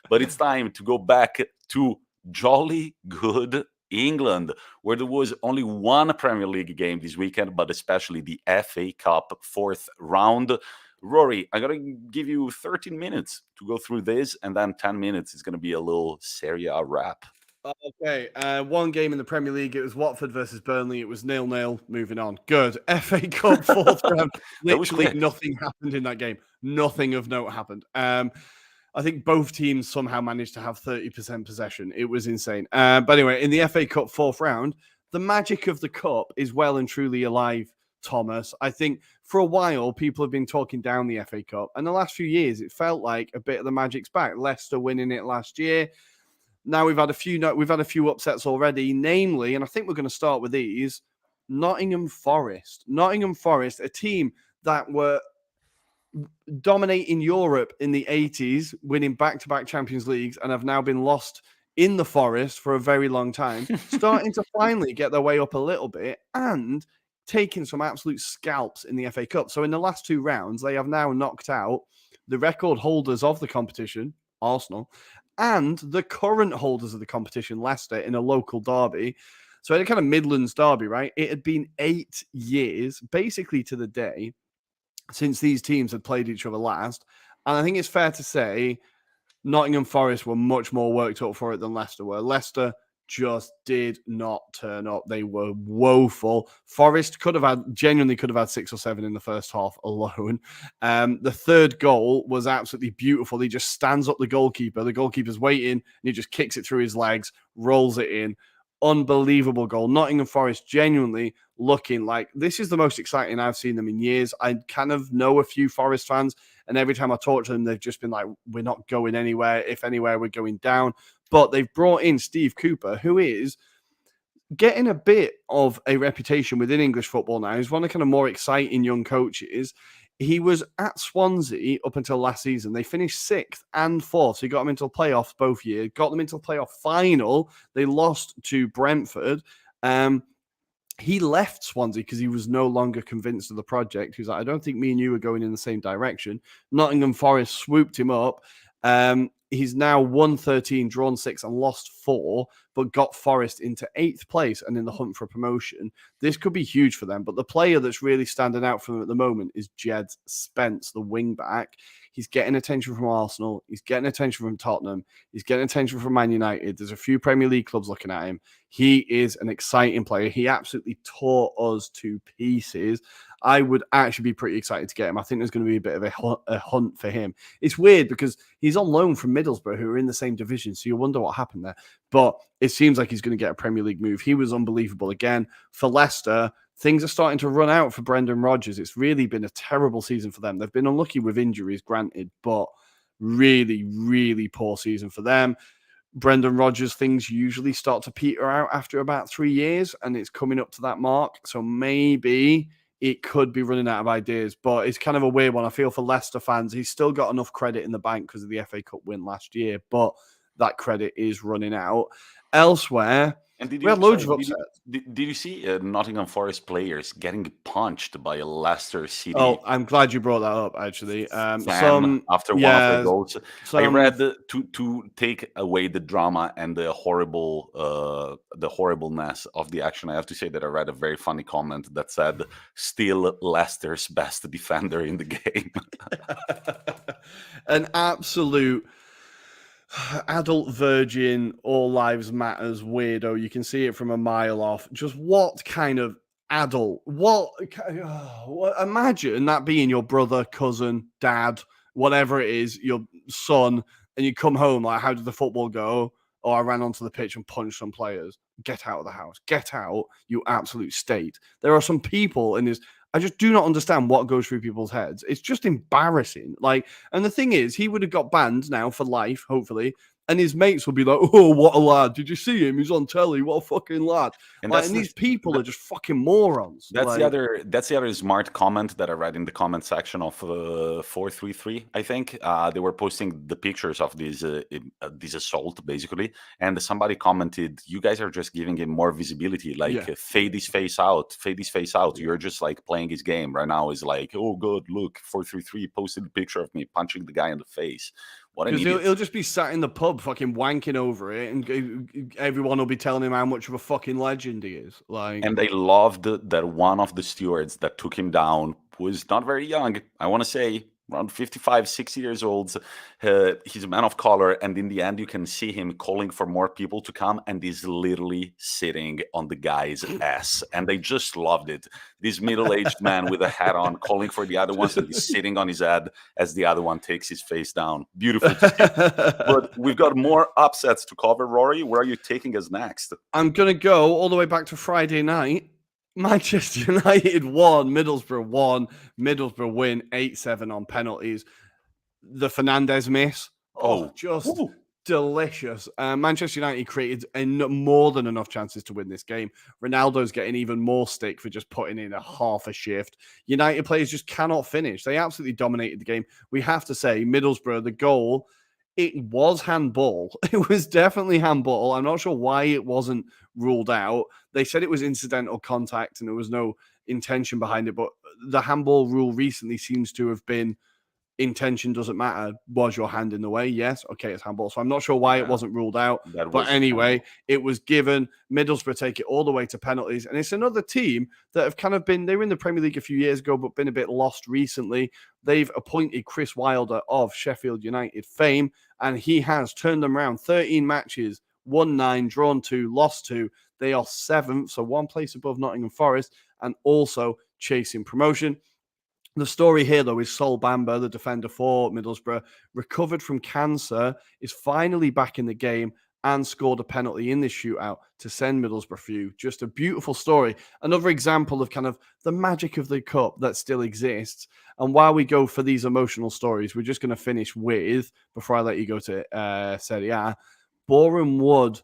But it's time to go back to jolly good England, where there was only one Premier League game this weekend, but especially the FA Cup fourth round. Rory, I'm going to give you 13 minutes to go through this, and then 10 minutes is going to be a little Serie A wrap. Okay, one game in the Premier League. It was Watford versus Burnley. It was 0-0. Moving on. Good. FA Cup fourth round. Literally nothing happened in that game. Nothing of note happened. I think both teams somehow managed to have 30% possession. It was insane. But anyway, in the FA Cup fourth round, the magic of the cup is well and truly alive, Thomas. I think for a while, people have been talking down the FA Cup. And the last few years, it felt like a bit of the magic's back. Leicester winning it last year. Now we've had a few upsets already, namely, and I think we're going to start with these, Nottingham Forest. Nottingham Forest, a team that were dominating Europe in the 80s, winning back-to-back Champions Leagues, and have now been lost in the Forest for a very long time, starting to finally get their way up a little bit and taking some absolute scalps in the FA Cup. So in the last two rounds, they have now knocked out the record holders of the competition, Arsenal, and the current holders of the competition, Leicester, in a local derby. So in a kind of Midlands derby, right? It had been 8 years, basically to the day, since these teams had played each other last. And I think it's fair to say Nottingham Forest were much more worked up for it than Leicester were. Leicester just did not turn up. They were woeful. Forest genuinely could have had 6 or 7 in the first half alone. The third goal was absolutely beautiful. He just stands up the goalkeeper. The goalkeeper's waiting, and he just kicks it through his legs, rolls it in. Unbelievable goal. Nottingham Forest genuinely looking like this is the most exciting I've seen them in years. I kind of know a few Forest fans, and every time I talk to them, they've just been like, we're not going anywhere. If anywhere, we're going down. But they've brought in Steve Cooper, who is getting a bit of a reputation within English football now. He's one of the kind of more exciting young coaches. He was at Swansea up until last season. They finished 6th and 4th. So he got them into the playoffs both years, got them into the playoff final. They lost to Brentford. He left Swansea because he was no longer convinced of the project. He was like, I don't think me and you are going in the same direction. Nottingham Forest swooped him up. He's now won 13, drawn 6, and lost 4, but got Forest into 8th place and in the hunt for promotion. This could be huge for them, but the player that's really standing out for them at the moment is Jed Spence, the wing-back. He's getting attention from Arsenal. He's getting attention from Tottenham. He's getting attention from Man United. There's a few Premier League clubs looking at him. He is an exciting player. He absolutely tore us to pieces. I would actually be pretty excited to get him. I think there's going to be a bit of a hunt for him. It's weird because he's on loan from Middlesbrough, who are in the same division, so you wonder what happened there. But it seems like he's going to get a Premier League move. He was unbelievable again. For Leicester, things are starting to run out for Brendan Rodgers. It's really been a terrible season for them. They've been unlucky with injuries, granted, but really, really poor season for them. Brendan Rodgers things usually start to peter out after about 3 years, and it's coming up to that mark. So maybe it could be running out of ideas, but it's kind of a weird one. I feel for Leicester fans, he's still got enough credit in the bank because of the FA Cup win last year, but that credit is running out. Elsewhere, And did we had you loads sorry, of upsets. did you see Nottingham Forest players getting punched by a Leicester City Oh, I'm glad you brought that up, actually. fan after one of their goals? I Some read to take away the drama and the horribleness of the action. I have to say that I read a very funny comment that said, "Still Leicester's best defender in the game." an absolute adult virgin, all lives matters weirdo. You can see it from a mile off. Just what kind of adult? Imagine that being your brother, cousin, dad, whatever it is, your son, and you come home like, how did the football go? Oh, I ran onto the pitch and punched some players. Get out of the house. Get out, you absolute state. There are some people in this. I just do not understand what goes through people's heads. It's just embarrassing. Like, and the thing is, he would have got banned now for life, hopefully. And his mates would be like, "Oh, what a lad! Did you see him? He's on telly. What a fucking lad!" And Like, and these people are just fucking morons. That's like, the other. That's the other smart comment that I read in the comment section of 433. I think they were posting the pictures of this assault basically, and somebody commented, "You guys are just giving him more visibility. Like Yeah. fade his face out, fade his face out. You're just like playing his game right now. Is like, oh good, look, 433 posted a picture of me punching the guy in the face. What an Because idiot." he'll just be sat in the pub fucking wanking over it, and everyone will be telling him how much of a fucking legend he is. Like, And I loved that one of the stewards that took him down was not very young. I want to say around 55, 60 years old. He's a man of color. And in the end, you can see him calling for more people to come. And he's literally sitting on the guy's ass. And they just loved it. This middle-aged man with a hat on calling for the other ones. And he's sitting on his head as the other one takes his face down. Beautiful to see. But we've got more upsets to cover, Rory. Where are you taking us next? I'm going to go all the way back to Friday night. Manchester United won, Middlesbrough won, Middlesbrough win 8-7 on penalties. The Fernandes miss. Oh, just woo. delicious. Manchester United created more than enough chances to win this game. Ronaldo's getting even more stick for just putting in a half a shift. United players just cannot finish. They absolutely dominated the game. We have to say, Middlesbrough, the goal, it was handball. It was definitely handball. I'm not sure why it wasn't ruled out. They said it was incidental contact and there was no intention behind it, but the handball rule recently seems to have been intention doesn't matter. Was your hand in the way? Yes. Okay, it's handball. So I'm not sure why it wasn't ruled out. But anyway, it was given. Middlesbrough take it all the way to penalties. And it's another team that have kind of been, they were in the Premier League a few years ago, but been a bit lost recently. They've appointed Chris Wilder of Sheffield United fame, and he has turned them around. 13 matches, won 9, drawn 2, lost 2. They are 7th, so 1 place above Nottingham Forest, and also chasing promotion. The story here, though, is Sol Bamba, the defender for Middlesbrough, recovered from cancer, is finally back in the game and scored a penalty in this shootout to send Middlesbrough through. Just a beautiful story. Another example of kind of the magic of the cup that still exists. And while we go for these emotional stories, we're just going to finish with, before I let you go to Serie A, Bournemouth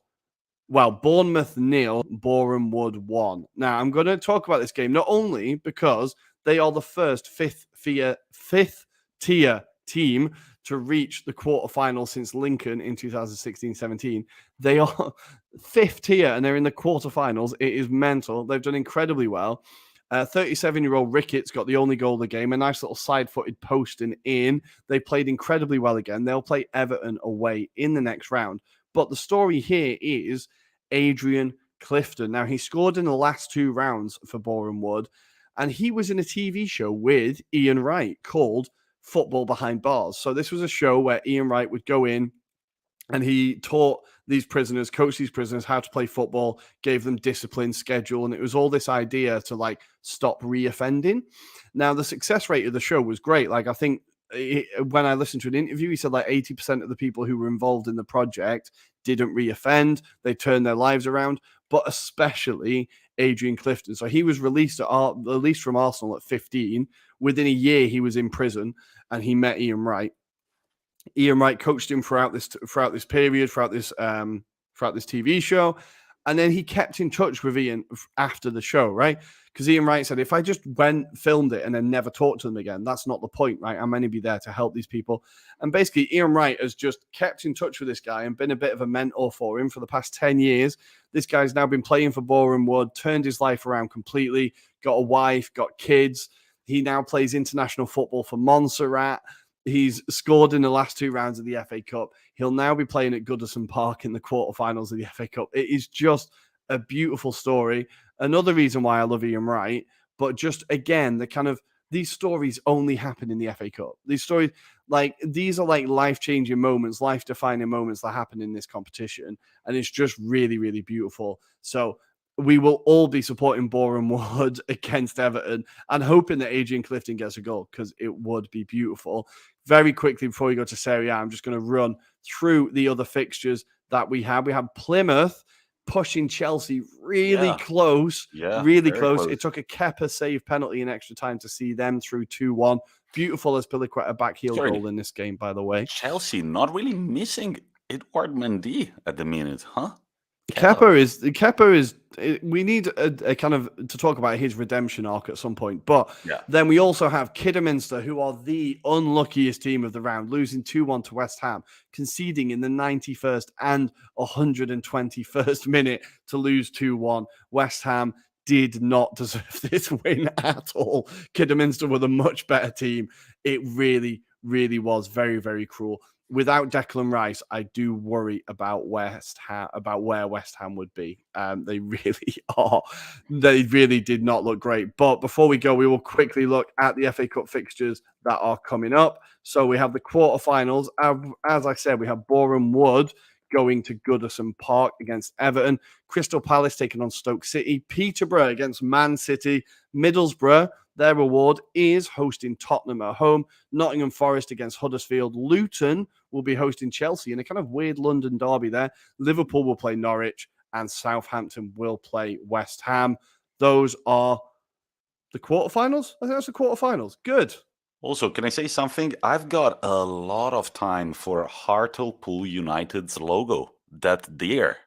0, Boreham Wood 1. Now, I'm going to talk about this game not only because they are the first fifth tier team to reach the quarterfinal since Lincoln in 2016-17. They are 5th tier and they're in the quarterfinals. It is mental. They've done incredibly well. 37-year-old Ricketts got the only goal of the game, a nice little side-footed posting in. They played incredibly well again. They'll play Everton away in the next round. But the story here is Adrian Clifton. Now, he scored in the last 2 rounds for Boreham Wood, and he was in a TV show with Ian Wright called Football Behind Bars. So this was a show where Ian Wright would go in and he taught these prisoners, coached these prisoners how to play football, gave them discipline, schedule, and it was all this idea to like stop reoffending. Now, the success rate of the show was great. Like, I think when I listened to an interview, he said like 80% of the people who were involved in the project didn't reoffend. They turned their lives around, but especially Adrian Clifton. So he was released from Arsenal at 15. Within a year, he was in prison and he met Ian Wright. Ian Wright coached him throughout this period, throughout this TV show, and then he kept in touch with Ian after the show, right? Because Ian Wright said, if I just filmed it and then never talked to them again, that's not the point, right? I'm going to be there to help these people. And basically, Ian Wright has just kept in touch with this guy and been a bit of a mentor for him for the past 10 years. This guy's now been playing for Boreham Wood, turned his life around completely, got a wife, got kids. He now plays international football for Montserrat. He's scored in the last 2 rounds of the FA Cup. He'll now be playing at Goodison Park in the quarterfinals of the FA Cup. It is just a beautiful story. Another reason why I love Ian Wright, but just again, these stories only happen in the FA Cup. These stories, these are like life-changing moments, life-defining moments that happen in this competition. And it's just really, really beautiful. So we will all be supporting Boreham Wood against Everton and hoping that Adrian Clifton gets a goal, because it would be beautiful. Very quickly, before we go to Serie A, I'm just going to run through the other fixtures that we have. We have Plymouth pushing Chelsea really close. Really close. It took a Kepa save penalty in extra time to see them through 2-1. Beautiful as Piliqueta backheel goal in this game, by the way. Chelsea not really missing Edouard Mendy at the minute, huh? Kepa is. We need a kind of to talk about his redemption arc at some point. But then we also have Kidderminster, who are the unluckiest team of the round, losing 2-1 to West Ham, conceding in the 91st and 121st minute to lose 2-1. West Ham did not deserve this win at all. Kidderminster were the much better team. It really, really was very, very cruel. Without Declan Rice, I do worry about West Ham, about where West Ham would be. They really are. They really did not look great. But before we go, we will quickly look at the FA Cup fixtures that are coming up. So we have the quarterfinals. As I said, we have Boreham Wood going to Goodison Park against Everton. Crystal Palace taking on Stoke City. Peterborough against Man City. Middlesbrough, their reward is hosting Tottenham at home. Nottingham Forest against Huddersfield. Luton will be hosting Chelsea in a kind of weird London derby there. Liverpool will play Norwich and Southampton will play West Ham. Those are the quarterfinals. I think that's the quarterfinals. Good. Also, can I say something? I've got a lot of time for Hartlepool United's logo. That deer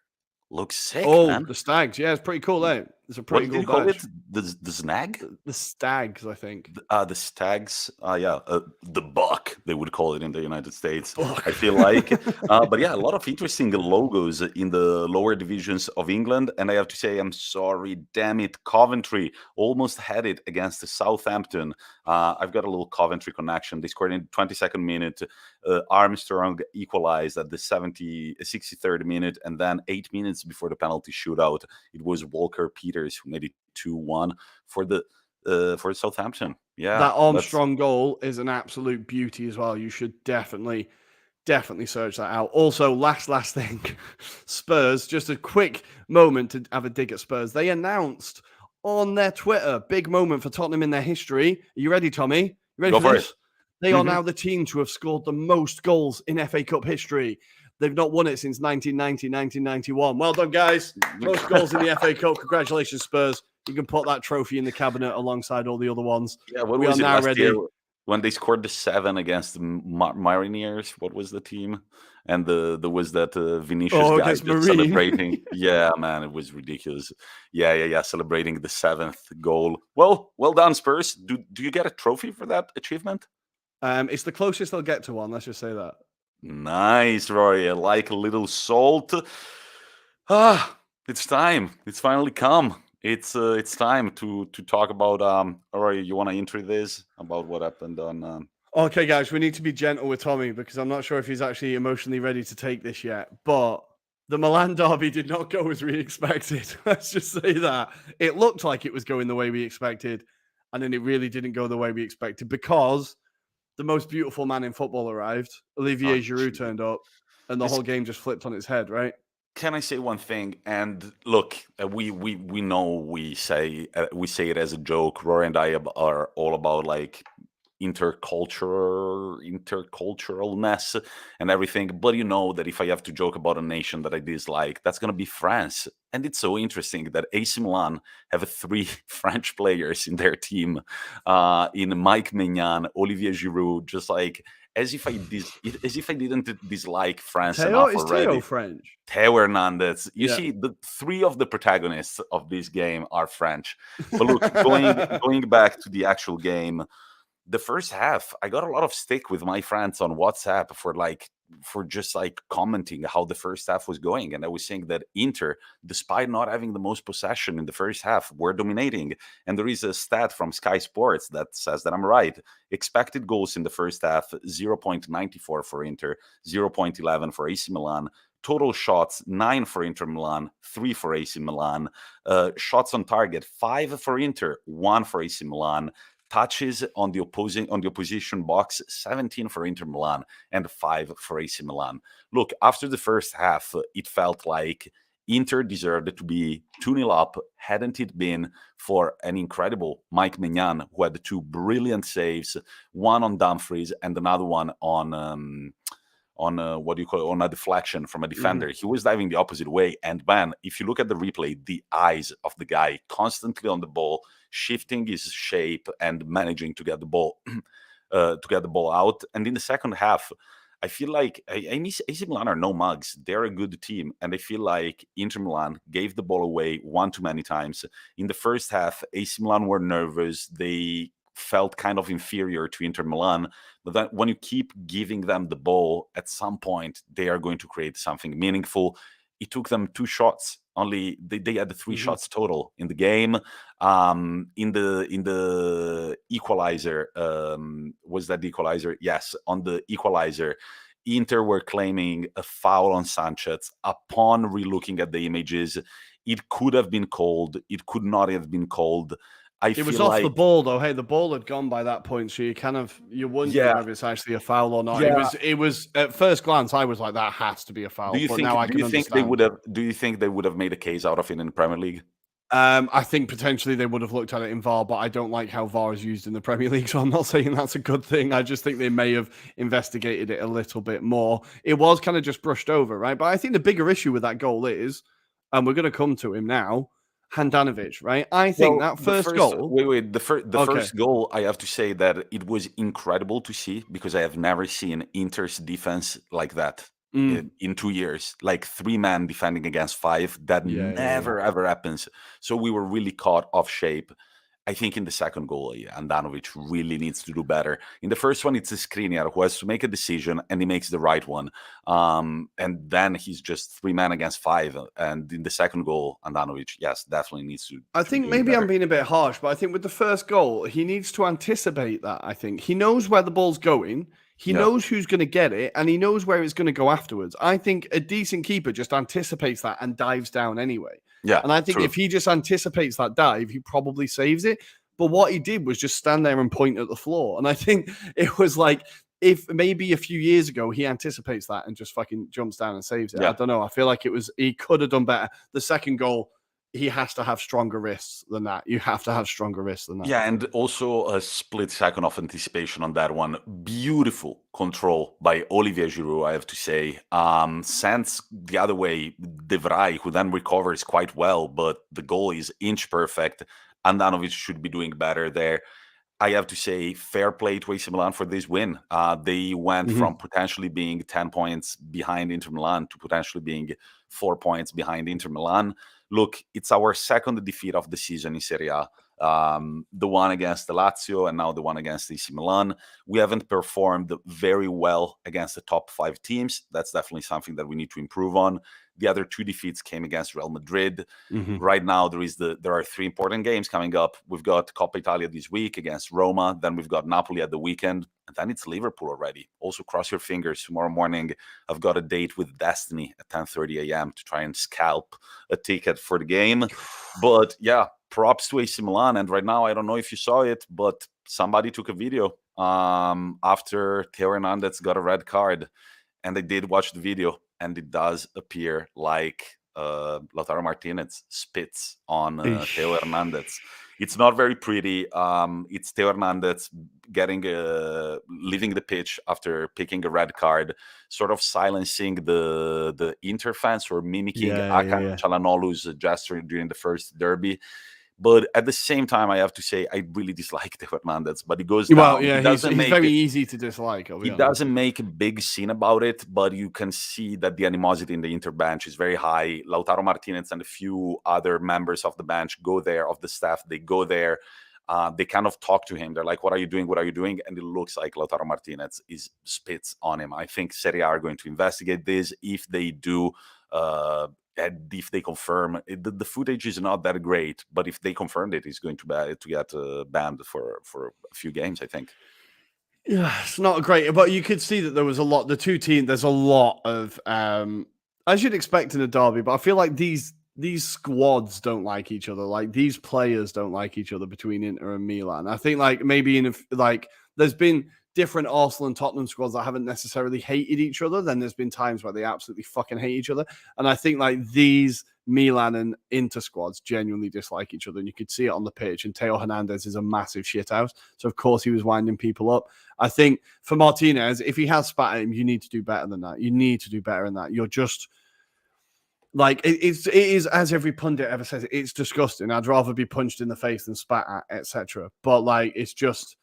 looks sick, man. The Stags. Yeah, it's pretty cool, eh? It's a pretty cool call badge. it? The snag? The Stags, I think. The Stags. The buck, they would call it in the United States. Buck. I feel like. But yeah, a lot of interesting logos in the lower divisions of England. And I have to say, I'm sorry, damn it, Coventry almost had it against the Southampton. I've got a little Coventry connection. They scored in the 22nd minute. Armstrong equalized at the 63rd minute. And then 8 minutes before the penalty shootout, it was Walker Peters who made it 2-1 for Southampton. Yeah, that Armstrong goal is an absolute beauty as well. You should definitely search that out. Also, last thing, Spurs, just a quick moment to have a dig at Spurs. They announced on their Twitter, big moment for Tottenham in their history. Are you ready, Tommy? You ready for this? They are now the team to have scored the most goals in FA Cup history. They've not won it since 1990, 1991. Well done, guys. Most goals in the FA Cup. Congratulations, Spurs. You can put that trophy in the cabinet alongside all the other ones. Yeah, we are now ready. Year when they scored the 7 against the Mariners? What was the team? And there was that Vinicius guy celebrating. Yeah, man, it was ridiculous. Yeah. Celebrating the 7th goal. Well done, Spurs. Do you get a trophy for that achievement? It's the closest they'll get to one. Let's just say that. Nice, Rory. I like a little salt. It's time. It's finally come. It's time to talk about. Rory, you want to intro this about what happened on? Okay, guys, we need to be gentle with Tommy because I'm not sure if he's actually emotionally ready to take this yet. But the Milan derby did not go as we expected. Let's just say that it looked like it was going the way we expected, and then it really didn't go the way we expected because the most beautiful man in football arrived. Olivier Giroud turned up, and the whole game just flipped on its head, right? Can I say one thing? And look, we know we say it as a joke. Rory and I are all about like interculturalness and everything. But you know that if I have to joke about a nation that I dislike, that's going to be France. And it's so interesting that AC Milan have 3 French players in their team, in Mike Maignan, Olivier Giroud, just like as if I didn't dislike France enough Is Theo already. French? Theo Hernandez. You Yeah. see, the 3 of the protagonists of this game are French. But look, going back to the actual game, the first half, I got a lot of stick with my friends on WhatsApp for just like commenting how the first half was going. And I was saying that Inter, despite not having the most possession in the first half, were dominating. And there is a stat from Sky Sports that says that I'm right. Expected goals in the first half, 0.94 for Inter, 0.11 for AC Milan. Total shots, 9 for Inter Milan, 3 for AC Milan. Shots on target, 5 for Inter, 1 for AC Milan. Touches on the opposition box, 17 for Inter Milan and 5 for AC Milan. Look, after the first half, it felt like Inter deserved to be 2-0 up, hadn't it been for an incredible Mike Maignan, who had 2 brilliant saves, one on Dumfries and another one on on a deflection from a defender. He was diving the opposite way, and man, if you look at the replay, the eyes of the guy constantly on the ball, shifting his shape and managing to get the ball out. And in the second half, I feel like AC Milan are no mugs. They're a good team, and I feel like Inter Milan gave the ball away one too many times. In the first half, AC Milan were nervous. They felt kind of inferior to Inter Milan. But then when you keep giving them the ball, at some point they are going to create something meaningful. It took them 2 shots. Only they had 3 shots total in the game. In the equalizer, was that the equalizer? Yes, on the equalizer, Inter were claiming a foul on Sanchez. Upon relooking at the images, it could have been called. It could not have been called. It was off the ball though. Hey, the ball had gone by that point, so you're wondering whether it's actually a foul or not. Yeah. It was at first glance, I was like, that has to be a foul. Do you but think? now I Do can you think they understand. would have? Do you think they would have made a case out of it in the Premier League? I think potentially they would have looked at it in VAR, but I don't like how VAR is used in the Premier League, so I'm not saying that's a good thing. I just think they may have investigated it a little bit more. It was kind of just brushed over, right? But I think the bigger issue with that goal is, and we're going to come to him now, Handanovic, right? I think that first goal. Wait. The first goal, I have to say that it was incredible to see, because I have never seen Inter's defense like that in 2 years. Like 3 men defending against 5. That never ever happens. So we were really caught off shape. I think in the second goal, Handanovic really needs to do better. In the first one, it's Skriniar who has to make a decision, and he makes the right one. And then he's just 3 men against 5. And in the second goal, Handanovic, yes, definitely needs to. I think maybe I'm being a bit harsh, but I think with the first goal, he needs to anticipate that. I think he knows where the ball's going. He knows who's going to get it, and he knows where it's going to go afterwards. I think a decent keeper just anticipates that and dives down anyway. Yeah, and I think if he just anticipates that dive, he probably saves it. But what he did was just stand there and point at the floor. And I think it was like, if maybe a few years ago he anticipates that and just fucking jumps down and saves it. I don't know. I feel like he could have done better. The second goal, he has to have stronger wrists than that. You have to have stronger wrists than that. Yeah, and also a split second of anticipation on that one. Beautiful control by Olivier Giroud, I have to say. Sends the other way, De Vrij, who then recovers quite well, but the goal is inch perfect. Handanovic should be doing better there. I have to say, fair play to AC Milan for this win. They went from potentially being 10 points behind Inter Milan to potentially being 4 points behind Inter Milan. Look, it's our second defeat of the season in Serie A. The one against the Lazio and now the one against AC Milan. We haven't performed very well against the top 5 teams. That's definitely something that we need to improve on. The other 2 defeats came against Real Madrid. Right now, there are 3 important games coming up. We've got Coppa Italia this week against Roma. Then we've got Napoli at the weekend. And then it's Liverpool already. Also, cross your fingers. Tomorrow morning, I've got a date with Destiny at 10:30 a.m. to try and scalp a ticket for the game. But yeah, props to AC Milan. And right now, I don't know if you saw it, but somebody took a video after Theo Hernandez got a red card. And I did watch the video. And it does appear like Lautaro Martinez spits on Theo Hernandez. It's not very pretty. It's Theo Hernandez getting leaving the pitch after picking a red card, sort of silencing the Inter fans or mimicking Hakan Çalhanoğlu's gesture during the first derby. But at the same time, I have to say I really dislike Theo Hernandez. But he goes down. Yeah, he's very easy to dislike. He doesn't make a big scene about it, but you can see that the animosity in the Inter bench is very high. Lautaro Martinez and a few other members of the bench go there, of the staff, they go there. They kind of talk to him. They're like, what are you doing? What are you doing? And it looks like Lautaro Martinez spits on him. I think Serie A are going to investigate this. If they do, and if they confirm it, the footage is not that great, but if they confirmed it, it's going to get banned for a few games, I think. Yeah, it's not great, but you could see that there was a lot. The two teams, there's a lot of, as you'd expect in a derby, but I feel like these squads don't like each other. Like these players don't like each other between Inter and Milan. I think like maybe there's been different Arsenal and Tottenham squads that haven't necessarily hated each other. Then there's been times where they absolutely fucking hate each other. And I think like these Milan and Inter squads genuinely dislike each other. And you could see it on the pitch. And Theo Hernandez is a massive shithouse. So of course he was winding people up. I think for Martinez, if he has spat at him, you need to do better than that. You need to do better than that. You're just like, it is, as every pundit ever says, it's disgusting. I'd rather be punched in the face than spat at, etc. But like, it's just,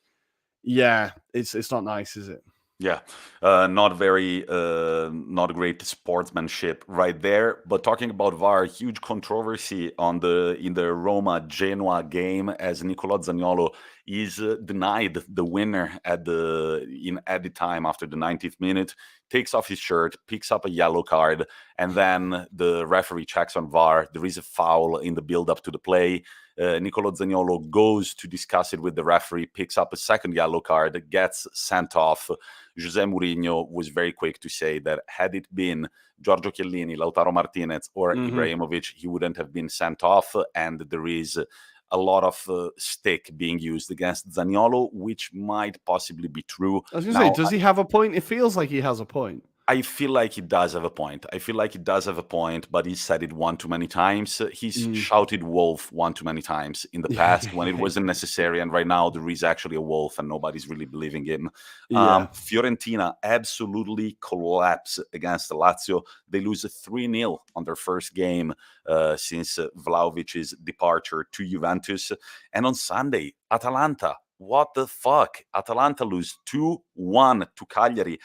yeah, it's not nice, is it? Yeah, not great sportsmanship right there. But talking about VAR, huge controversy in the Roma Genoa game as Nicolò Zaniolo is denied the winner in added time after the 90th minute, takes off his shirt, picks up a yellow card, and then the referee checks on VAR. There is a foul in the build-up to the play. Nicolò Zaniolo goes to discuss it with the referee, picks up a second yellow card, gets sent off. José Mourinho was very quick to say that had it been Giorgio Chiellini, Lautaro Martinez, or Ibrahimovic, he wouldn't have been sent off. And there is a lot of stick being used against Zaniolo, which might possibly be true. I was going to say, does he have a point? It feels like he has a point. I feel like he does have a point. But he said it one too many times. He's shouted wolf one too many times in the past when it wasn't necessary. And right now there is actually a wolf and nobody's really believing him. Fiorentina absolutely collapse against Lazio. They lose 3-0 on their first game since Vlahovic's departure to Juventus. And on Sunday, Atalanta, what the fuck? Atalanta lose 2-1 to Cagliari.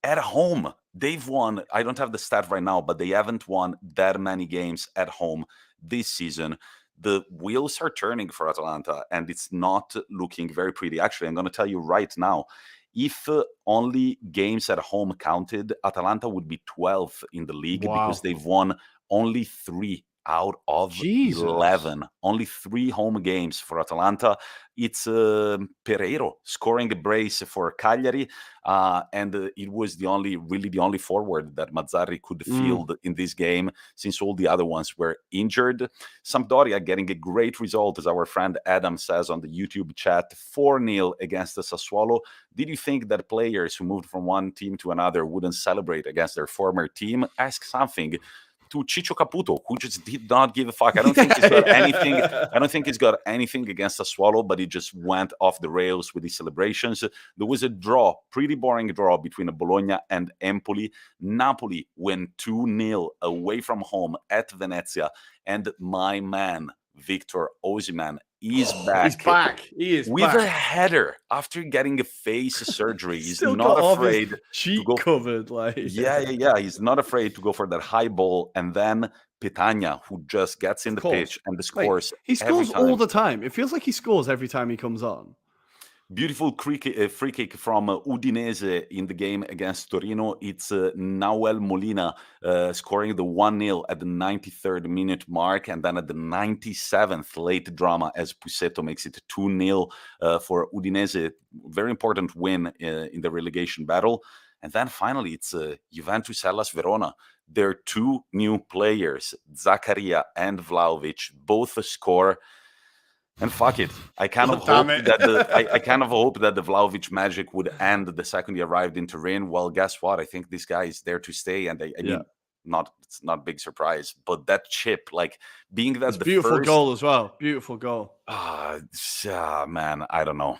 At home, they've won, I don't have the stat right now, but they haven't won that many games at home this season. The wheels are turning for Atalanta, and it's not looking very pretty. Actually, I'm going to tell you right now, if only games at home counted, Atalanta would be 12th in the league because they've won only 3 out of 11. Only 3 home games for Atalanta. It's Pereiro scoring a brace for Cagliari, and it was the only forward that Mazzarri could field in this game, since all the other ones were injured. Sampdoria getting a great result, as our friend Adam says on the YouTube chat, 4-0 against the Sassuolo. Did you think that players who moved from one team to another wouldn't celebrate against their former team? Ask something to Ciccio Caputo, who just did not give a fuck. I don't think he's got anything. I don't think he's got anything against Sassuolo, but he just went off the rails with his celebrations. There was a pretty boring draw between Bologna and Empoli. Napoli went 2-0 away from home at Venezia, and my man Victor Osimhen is back. He's back. He is with back. a header after getting a face surgery. He's Still not got afraid cheek to go covered. Like yeah. He's not afraid to go for that high ball, and then Petagna, who just gets in the pitch and scores. He scores all the time. It feels like he scores every time he comes on. Beautiful free kick from Udinese in the game against Torino. It's Nahuel Molina scoring the 1-0 at the 93rd minute mark, and then at the 97th, late drama as Pusetto makes it 2-0 for Udinese. Very important win in the relegation battle. And then finally, it's Juventus Hellas Verona. Their 2 new players, Zakaria and Vlahovic, both score. And fuck it, I kind of hope that the Vlahovic magic would end the second he arrived in Turin. Well, guess what? I think this guy is there to stay, and I mean, it's not a big surprise, but that chip, like being that It's the beautiful first goal as well. Beautiful goal. man, I don't know.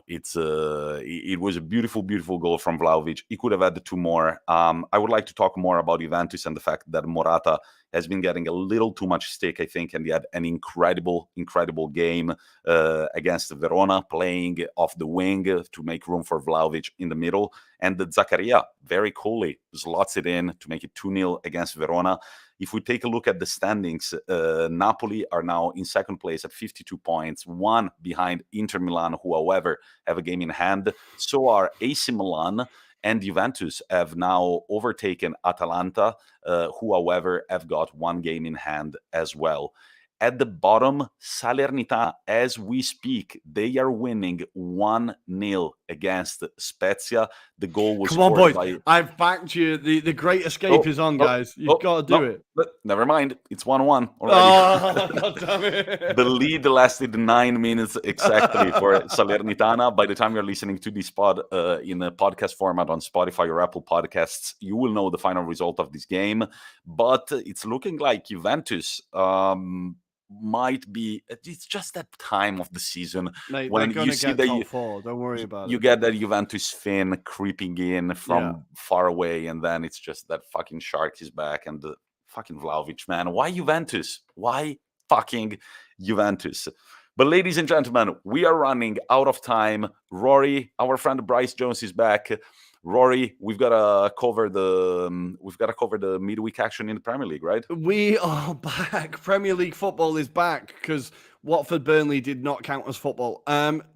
It's it was a beautiful, beautiful goal from Vlahovic. He could have had 2 more. I would like to talk more about Juventus and the fact that Morata has been getting a little too much stick, I think, and he had an incredible, incredible game against Verona, playing off the wing to make room for Vlahovic in the middle, and the Zakaria very coolly slots it in to make it 2-0 against Verona. If we take a look at the standings, Napoli are now in second place at 52 points, 1 behind Inter Milan, who, however, have a game in hand. So are AC Milan, and Juventus have now overtaken Atalanta, who, however, have got 1 game in hand as well. At the bottom, Salernitana, as we speak, they are winning 1-0 against Spezia. The goal was Come on, scored boys. by... I've backed you. The great escape is on, guys. You've got to do it. But never mind. It's 1-1 already. Oh, God damn it. The lead lasted 9 minutes exactly for Salernitana. By the time you're listening to this pod in a podcast format on Spotify or Apple Podcasts, you will know the final result of this game. But it's looking like Juventus might be... It's just that time of the season, Mate, when they're going you to see get that top 4. Don't worry about you it. get that Juventus fin creeping in from far away, and then it's just that fucking shark is back, and the fucking Vlahovic, man. Why Juventus? Why fucking Juventus? But ladies and gentlemen, we are running out of time. Rory, our friend Bryce Jones is back. Rory, we've got to cover the midweek action in the Premier League, right? We are back. Premier League football is back because Watford Burnley did not count as football.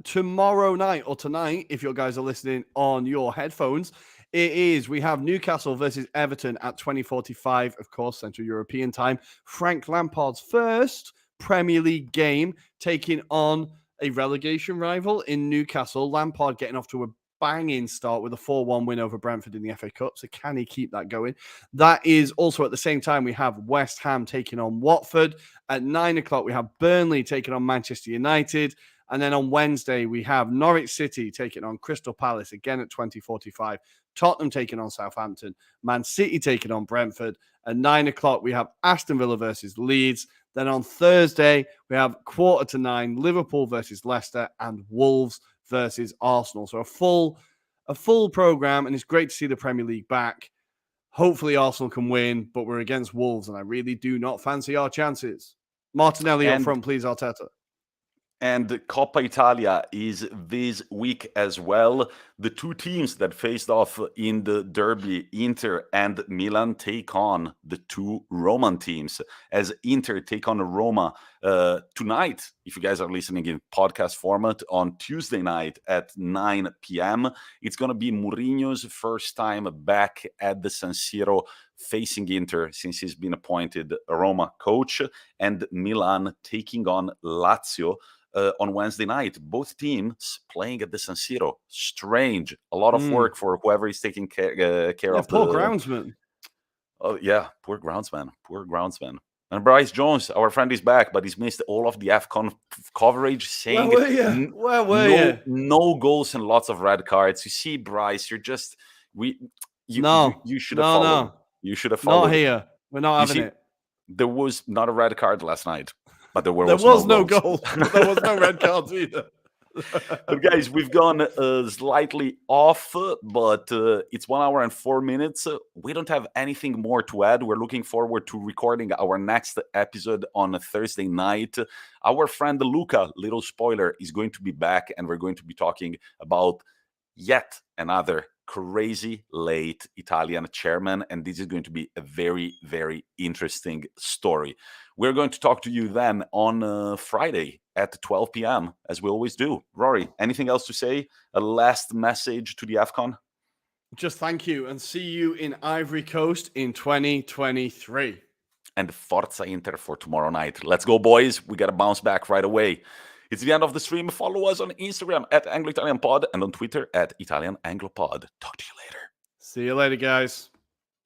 Tomorrow night, or tonight, if you guys are listening on your headphones, we have Newcastle versus Everton at 20:45, of course, Central European time. Frank Lampard's first Premier League game, taking on a relegation rival in Newcastle. Lampard getting off to a banging start with a 4-1 win over Brentford in the FA Cup. So can he keep that going? That is also at the same time we have West Ham taking on Watford. At 9 o'clock, we have Burnley taking on Manchester United. And then on Wednesday, we have Norwich City taking on Crystal Palace again at 20:45. Tottenham taking on Southampton. Man City taking on Brentford. At 9 o'clock, we have Aston Villa versus Leeds. Then on Thursday, we have 8:45, Liverpool versus Leicester, and Wolves versus Arsenal. So a full program, and it's great to see the Premier League back. Hopefully Arsenal can win, but we're against Wolves, and I really do not fancy our chances. Martinelli up front, please, Arteta. And Coppa Italia is this week as well. The 2 teams that faced off in the derby, Inter and Milan, take on the 2 Roman teams, as Inter take on Roma tonight, if you guys are listening in podcast format, on Tuesday night at 9 p.m. It's going to be Mourinho's first time back at the San Siro facing Inter since he's been appointed Roma coach, and Milan taking on Lazio on Wednesday night. Both teams playing at the San Siro. Strange. A lot of work for whoever is taking care of poor groundsman. Oh, yeah. Poor groundsman. And Bryce Jones, our friend, is back, but he's missed all of the AFCON coverage, saying Where were you? No goals and lots of red cards. You see, Bryce, you're just... You should have followed. No. You should have followed. Not here. We're not having it. There was not a red card last night. But there was no goals. There was no red cards either. But guys, we've gone slightly off, but it's 1 hour and 4 minutes. We don't have anything more to add. We're looking forward to recording our next episode on a Thursday night. Our friend Luca, little spoiler, is going to be back, and we're going to be talking about yet another crazy late Italian chairman, and this is going to be a very, very interesting story. We're going to talk to you then on Friday at 12 p.m., as we always do. Rory, anything else to say? A last message to the AFCON? Just thank you, and see you in Ivory Coast in 2023. And Forza Inter for tomorrow night. Let's go, boys. We got to bounce back right away. It's the end of the stream. Follow us on Instagram at Anglo-Italian Pod and on Twitter at Italian Anglo Pod. Talk to you later. See you later, guys.